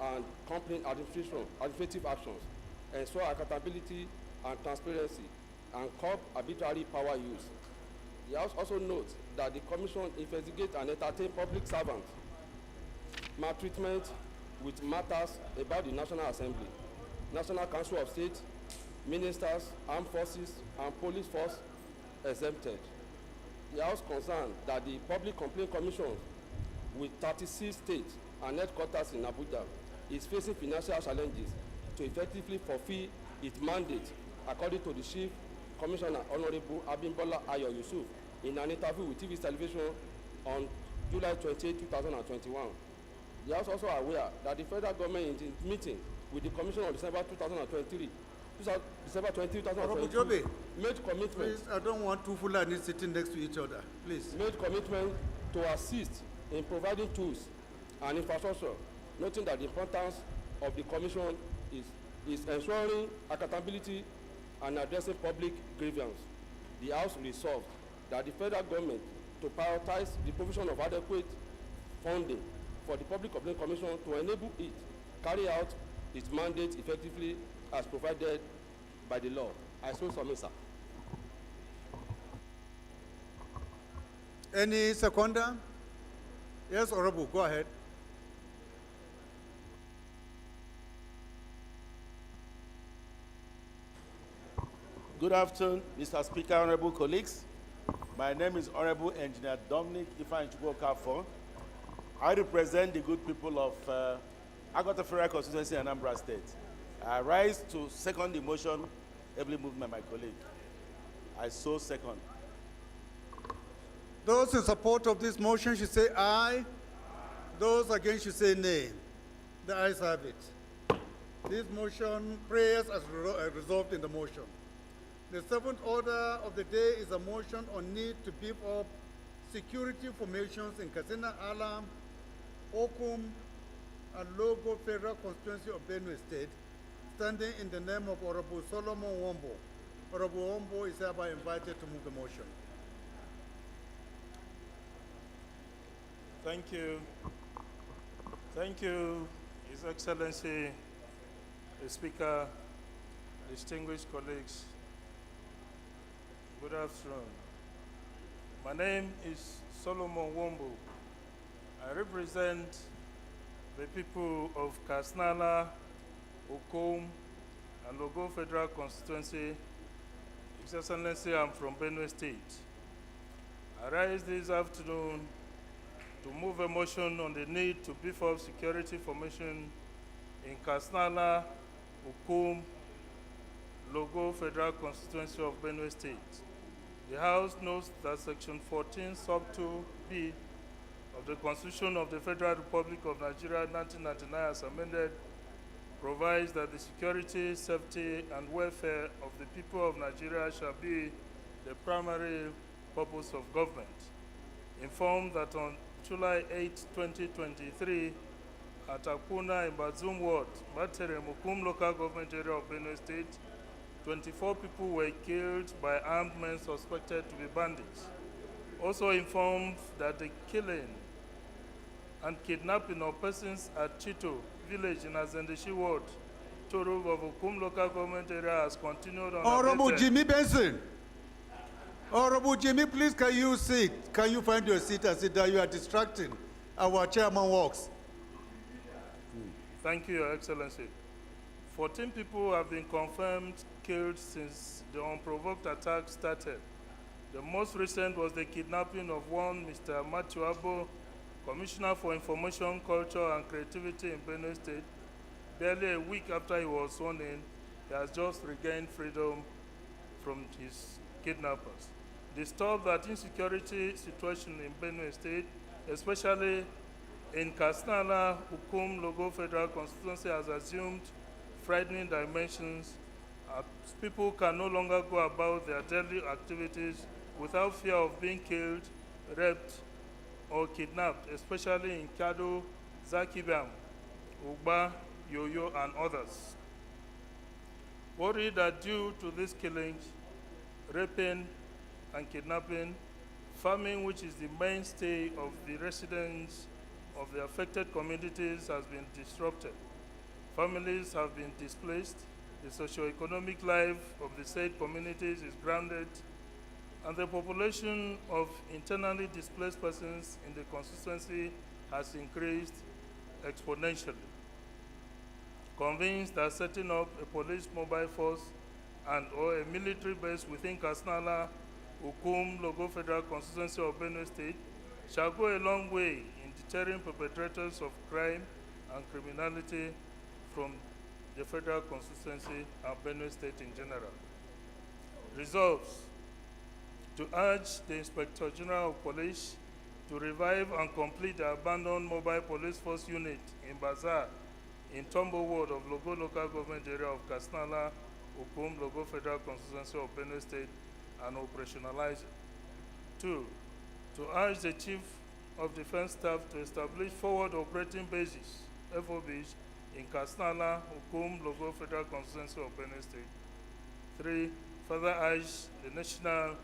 S22: and complaint administrative actions, ensure accountability and transparency, and curb arbitrary power use. The House also notes that the Commission investigates and entertains public servants, maltreatment with matters about the National Assembly, National Council of State, ministers, armed forces, and police force exempted. The House concerned that the Public Complaint Commission, with 36 states and headquarters in Abuja, is facing financial challenges to effectively fulfill its mandate, according to the Chief Commissioner, Honorable Abimbola Ayo Yusuf, in an interview with TV television on July 28, 2021. The House also aware that the federal government is in meeting with the Commission on December 2023, December 20, 2022, made commitment.
S1: Please, I don't want two Fulani sitting next to each other. Please.
S22: Made commitment to assist in providing tools and infrastructure, noting that the importance of the Commission is ensuring accountability and addressing public grievance. The House resolved that the federal government to prioritize the provision of adequate funding for the Public Complaint Commission to enable it carry out its mandate effectively as provided by the law. I so submit, sir.
S1: Any seconder? Yes, Honorable, go ahead.
S23: Good afternoon, Mr. Speaker, honorable colleagues. My name is Honorable Engineer Dominic Ifeanyi. I represent the good people of Agota Federal Constituency and Anambra State. I rise to second the motion ably moved by my colleague. I so second.
S1: Those in support of this motion should say aye. Those against should say nay. The ayes have it. This motion, prayers as resolved in the motion. The seventh order of the day is a motion on need to beef up security formations in Katsina Alam, Okum, and Logo Federal Constituency of Benue State, standing in the name of Honorable Solomon Wombo. Honorable Wombo is hereby invited to move the motion.
S7: Thank you. Thank you, His Excellency,
S3: the Speaker, distinguished colleagues, good afternoon. My name is Solomon Wombo. I represent the people of Kasnala, Okom, and Logo Federal Constituency. His Excellency, I'm from Benue State. I rise this afternoon to move a motion on the need to beef up security formation in Kasnala, Okom, Logo Federal Constituency of Benue State. The House knows that Section 14, Sub 2B of the Constitution of the Federal Republic of Nigeria 1999 as amended provides that the security, safety, and welfare of the people of Nigeria shall be the primary purpose of government. Informed that on July 8, 2023, at Akuna in Bazum Ward, Matere Mukum local government area of Benue State, 24 people were killed by armed men suspected to be bandits. Also informed that the killing and kidnapping of persons at Chito village in Azendeshi Ward, Toro of Ukum local government area has continued on.
S1: Honorable Jimmy Benson. Honorable Jimmy, please can you sit? Can you find your seat and sit down? You are distracting our chairman works.
S3: Thank you, Your Excellency. 14 people have been confirmed killed since the unprovoked attack started. The most recent was the kidnapping of one Mr. Matthew Abo, Commissioner for Information, Culture, and Creativity in Benue State. Barely a week after he was sworn in, he has just regained freedom from his kidnappers. Disturbed that insecurity situation in Benue State, especially in Kasnala, Ukum Logo Federal Constituency has assumed frightening dimensions. People can no longer go about their daily activities without fear of being killed, raped, or kidnapped, especially in Kado, Zakibam, Ugba, Yoyo, and others. Worried that due to these killings, raping, and kidnapping, farming, which is the mainstay of the residents of the affected communities, has been disrupted. Families have been displaced, the socio-economic life of the said communities is grounded, and the population of internally displaced persons in the constituency has increased exponentially. Convinced that setting up a police mobile force and or a military base within Kasnala, Ukum, Logo Federal Constituency of Benue State shall go a long way in deterring perpetrators of crime and criminality from the federal constituency and Benue State in general. Resolves to urge the Inspector General of Police to revive and complete the abandoned mobile police force unit in Bazaar in Tombo Ward of Logo Local Government Area of Kasnala, Ukum, Logo Federal Constituency of Benue State and operationalize it. 2, to urge the Chief of Defense Staff to establish forward operating bases, FOBs, in Kasnala, Ukum, Logo Federal Constituency of Benue State. 3, further urge the National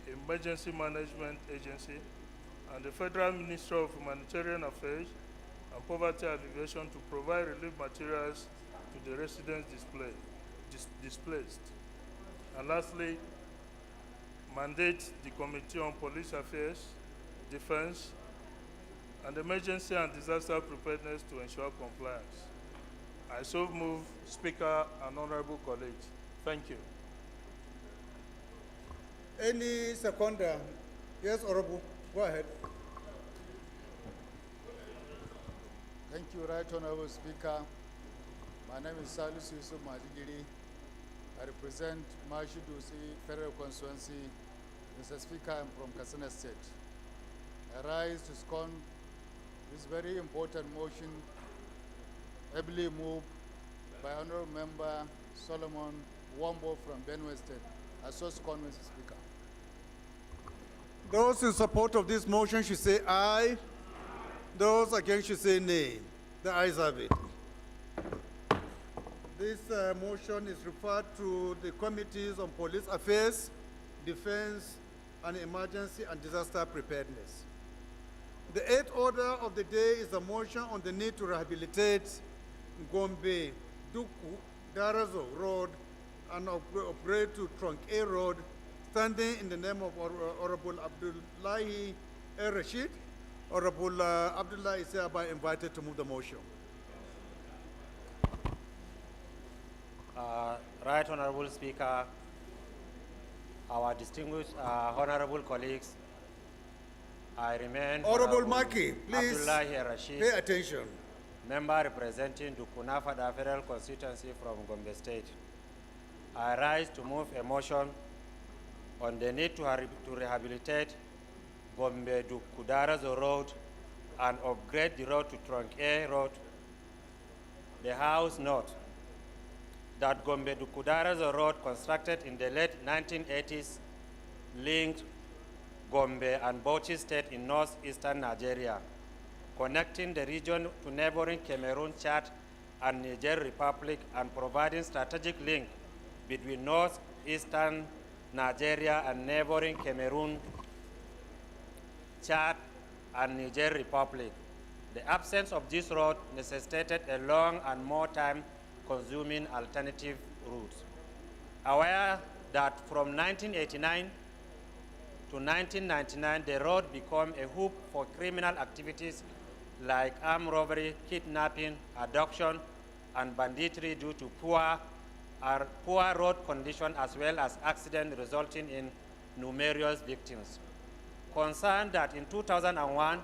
S3: Emergency Management Agency and the Federal Ministry of Humanitarian Affairs and Poverty Alleviation to provide relief materials to the residents displaced. And lastly, mandate the Committee on Police Affairs, Defense, and Emergency and Disaster Preparedness to ensure compliance. I so move, Speaker and honorable colleagues. Thank you.
S1: Any seconder? Yes, Honorable, go ahead.
S8: Thank you, Right Honorable Speaker. My name is Salus Yusuf Madigiri. I represent Mashidusi Federal Constituency. Mr. Speaker, I'm from Katsina State. I rise to second this very important motion, ably moved by Honorable Member Solomon Wombo from Benue State. I so second, Mr. Speaker.
S1: Those in support of this motion should say aye. Those against should say nay. The ayes have it. This motion is referred to the Committees on Police Affairs, Defense, and Emergency and Disaster Preparedness. The 8th order of the day is a motion on the need to rehabilitate Gombe, Duku, Darazo Road and upgrade to Trunk A Road, standing in the name of Honorable Abdullahi Rashid. Honorable Abdullah is hereby invited to move the motion.
S4: Right Honorable Speaker, our distinguished honorable colleagues, I remain
S1: Honorable Maki, please
S4: Abdullahi Rashid,
S1: pay attention.
S4: member representing Dukunafada Federal Constituency from Gombe State. I rise to move a motion on the need to rehabilitate Gombe Dukudarazo Road and upgrade the road to Trunk A Road. The House note that Gombe Dukudarazo Road, constructed in the late 1980s, linked Gombe and Bauchi State in northeastern Nigeria, connecting the region to neighboring Cameroon, Chad, and Niger Republic, and providing strategic link between northeastern Nigeria and neighboring Cameroon, Chad, and Niger Republic. The absence of this road necessitated a long and more time-consuming alternative route. Aware that from 1989 to 1999, the road became a hub for criminal activities like armed robbery, kidnapping, abduction, and banditry due to poor road condition as well as accidents resulting in numerous victims. Concerned that in 2001,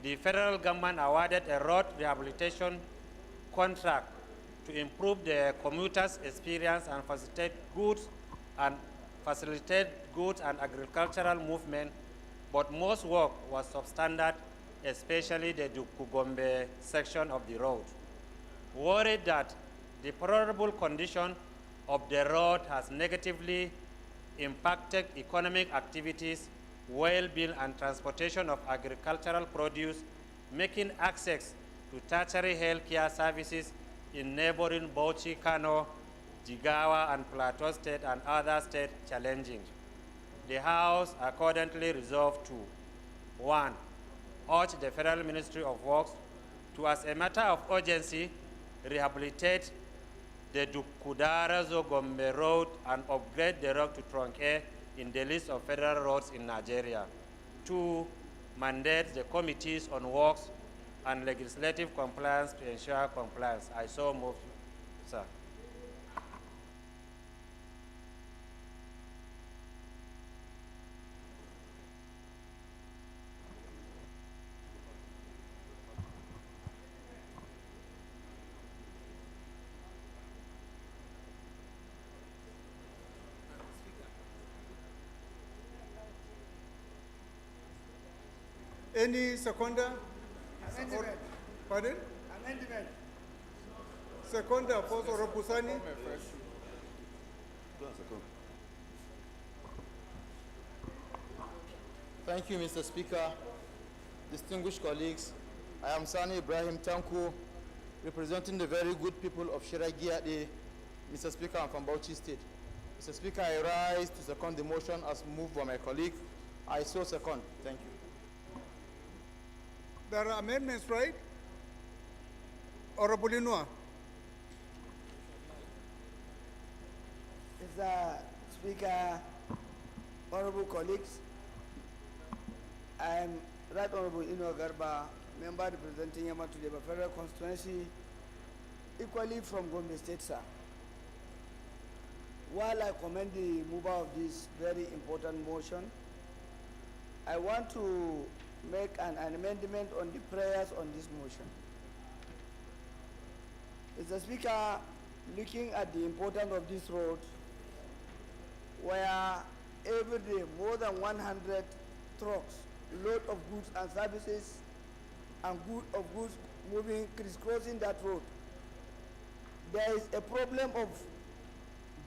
S4: the federal government awarded a road rehabilitation contract to improve the commuters' experience and facilitate goods and agricultural movement, but most work was substandard, especially the Duku-Gombe section of the road. Worried that the deplorable condition of the road has negatively impacted economic activities, well-being, and transportation of agricultural produce, making access to tertiary health care services in neighboring Bauchi, Kano, Jigawa, and Plateau State and other states challenging. The House accordingly resolved to 1. Urge the Federal Ministry of Works to, as a matter of urgency, rehabilitate the Dukudarazo Gombe Road and upgrade the road to Trunk A in the list of federal roads in Nigeria. 2. Mandate the committees on works and legislative compliance to ensure compliance. I so move, sir.
S1: Any seconder?
S10: Amendment.
S1: Pardon?
S10: Amendment.
S1: Seconder for Orobusani?
S17: Thank you, Mr. Speaker. Distinguished colleagues, I am Sani Ibrahim Tanku, representing the very good people of Shiragiade. Mr. Speaker, I'm from Bauchi State. Mr. Speaker, I rise to second the motion as moved by my colleague. I so second. Thank you.
S1: There are amendments, right? Honorable Inua.
S6: Mr. Speaker, honorable colleagues, I am Right Honorable Inua Garba, member representing Yamatudeba Federal Constituency, equally from Gombe State, sir. While I commend the mover of this very important motion, I want to make an amendment on the prayers on this motion. Mr. Speaker, looking at the importance of this road, where every day more than 100 trucks, load of goods and services, and goods moving, crisscrossing that road, there is a problem of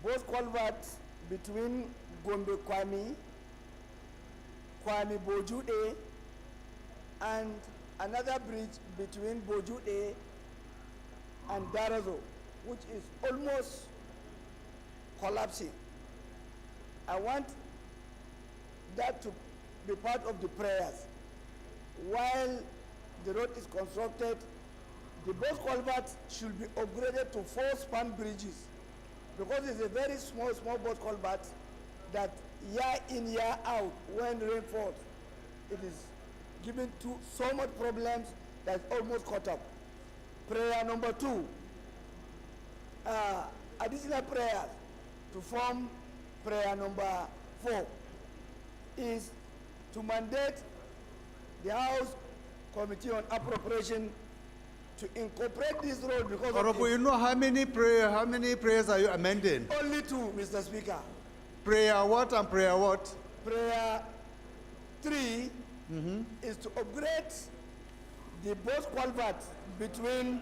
S6: both culverts between Gombe Kwame Bojude, and another bridge between Bojude and Darazo, which is almost collapsing. I want that to be part of the prayers. While the road is constructed, The both culverts should be upgraded to 4-span bridges because it's a very small boat culvert that year in, year out, when rain falls, it is giving to so much problems that it's almost caught up. Prayer number 2, additional prayers to form prayer number 4 is to mandate the House Committee on Appropriation to incorporate this road because
S1: Honorable, you know how many prayers are you amending?
S6: Only 2, Mr. Speaker.
S1: Prayer what and prayer what?
S6: Prayer 3 is to upgrade the both culverts between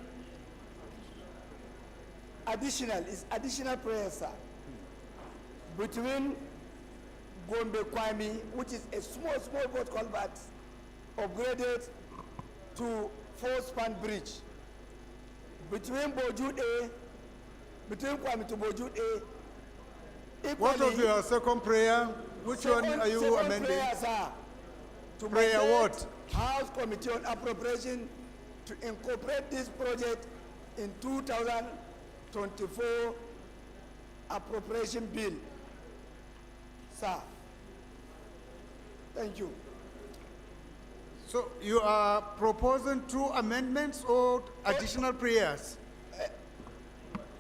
S6: additional prayers, sir. Between Gombe Kwame, which is a small boat culvert, upgraded to 4-span bridge. Between Kwame to Bojude A.
S1: What of your second prayer? Which one are you amending?
S6: Prayer, sir, to
S1: prayer
S6: mandate
S1: what?
S6: House Committee on Appropriation to incorporate this project in 2024 appropriation bill. Sir, thank you.
S1: So you are proposing 2 amendments or additional prayers?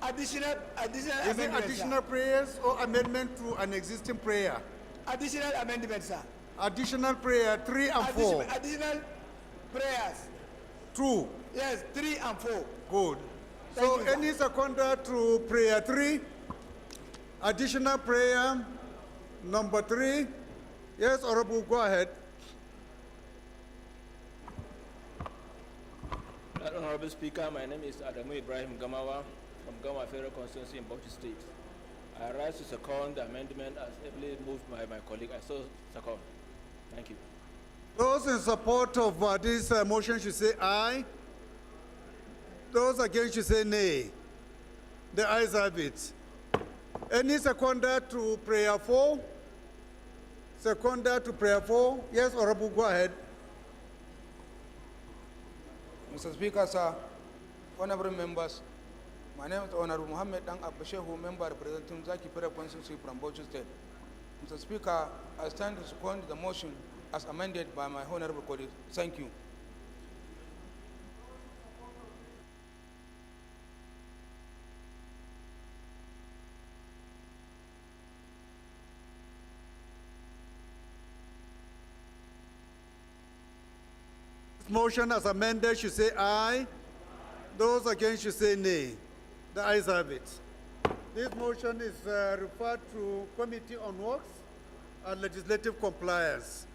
S6: Additional
S1: Is it
S6: amendments,
S1: additional
S6: sir.
S1: prayers or amendment to an existing prayer?
S6: Additional amendments, sir.
S1: Additional prayer 3 and 4.
S6: Additional prayers.
S1: 2.
S6: Yes, 3 and 4.
S1: Good.
S6: Thank
S1: So
S6: you, sir.
S1: any seconder to prayer 3? Additional prayer number 3? Yes, Honorable, go ahead.
S5: Honorable Speaker, my name is Adamu Ibrahim Gamawa from Gama Federal Constituency in Bauchi State. I rise to second the amendment as ably moved by my colleague. I so second. Thank you.
S1: Those in support of this motion should say aye. Those against should say nay. The ayes have it. Any seconder to prayer 4? Seconder to prayer 4? Yes, Honorable, go ahead.
S20: Mr. Speaker, sir, honorable members, my name is Honorable Mohammed Dang Abashehu, member representing Zaki Federal Constituency from Bauchi State. Mr. Speaker, I stand to second the motion as amended by my honorable colleague. Thank you.
S1: Motion as amended should say aye. Those against should say nay. The ayes have it. This motion is referred to Committee on Works and Legislative Compliance.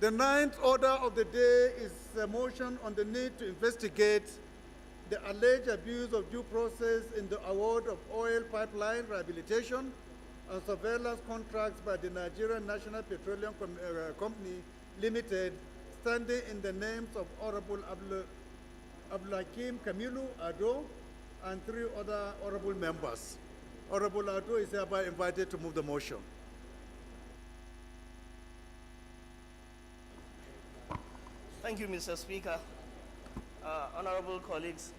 S1: The 9th order of the day is a motion on the need to investigate the alleged abuse of due process in the award of oil pipeline rehabilitation and surveillance contracts by the Nigerian National Petroleum Company Limited, standing in the names of Honorable Abdulhakim Kamilu Ado and 3 other honorable members. Honorable Ado is hereby invited to move the motion.
S9: Thank you, Mr. Speaker. Honorable colleagues,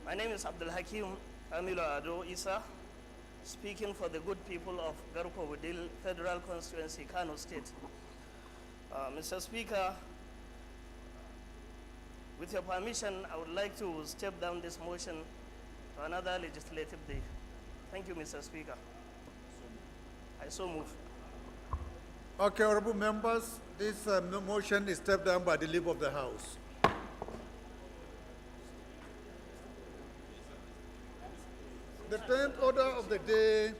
S9: my name is Abdulhakim Kamilu Ado Isa, speaking for the good people of Garko Wudil Federal Constituency, Kano State. Mr. Speaker, with your permission, I would like to step down this motion to another legislative day. Thank you, Mr. Speaker. I so move.
S1: Okay, honorable members, this motion is stepped down by the leave of the House. The 10th order of the day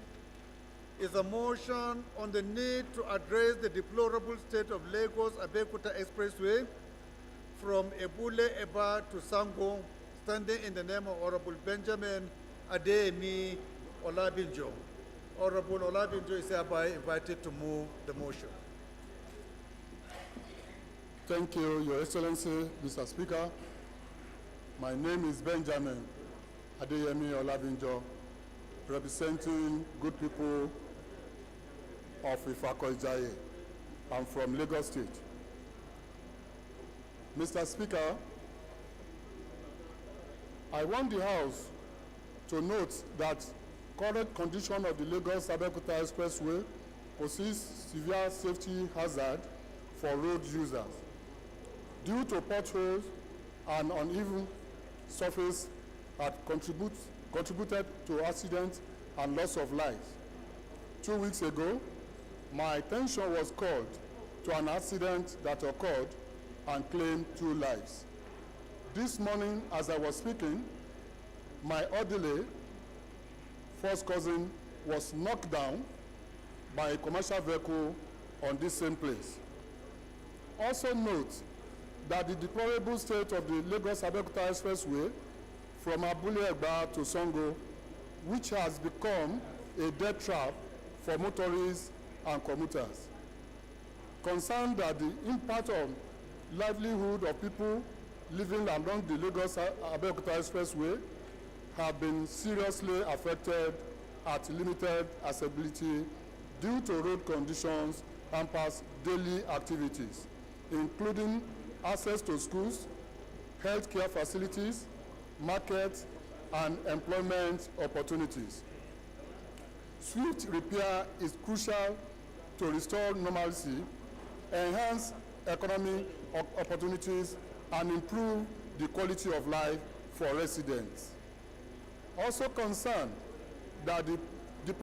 S1: is a motion on the need to address the deplorable state of Lagos-Abeokuta Expressway from Ebule Eba to Sango, standing in the name of Honorable Benjamin Adeyemi Olabinjo. Honorable Olabinjo is hereby invited to move the motion.
S21: Thank you, Your Excellency, Mr. Speaker. My name is Benjamin Adeyemi Olabinjo, representing good people of Ifako Ijaye. I'm from Lagos State. Mr. Speaker, I want the House to note that current condition of the Lagos-Abeokuta Expressway poses severe safety hazard for road users due to potholes and uneven surface that contributed to accidents and loss of lives. 2 weeks ago, my attention was called to an accident that occurred and claimed 2 lives. This morning, as I was speaking, my orderly, first cousin, was knocked down by a commercial vehicle on this same place. Also note that the deplorable state of the Lagos-Abeokuta Expressway from Abule Egba to Songo, which has become a death trap for motorists and commuters. Concerned that the impact on livelihood of people living along the Lagos-Abeokuta Expressway have been seriously affected at limited accessibility due to road conditions hampers daily activities, including access to schools, healthcare facilities, markets, and employment opportunities. Swift repair is crucial to restore normalcy, enhance economic opportunities, and improve the quality of life for residents. Also concerned that the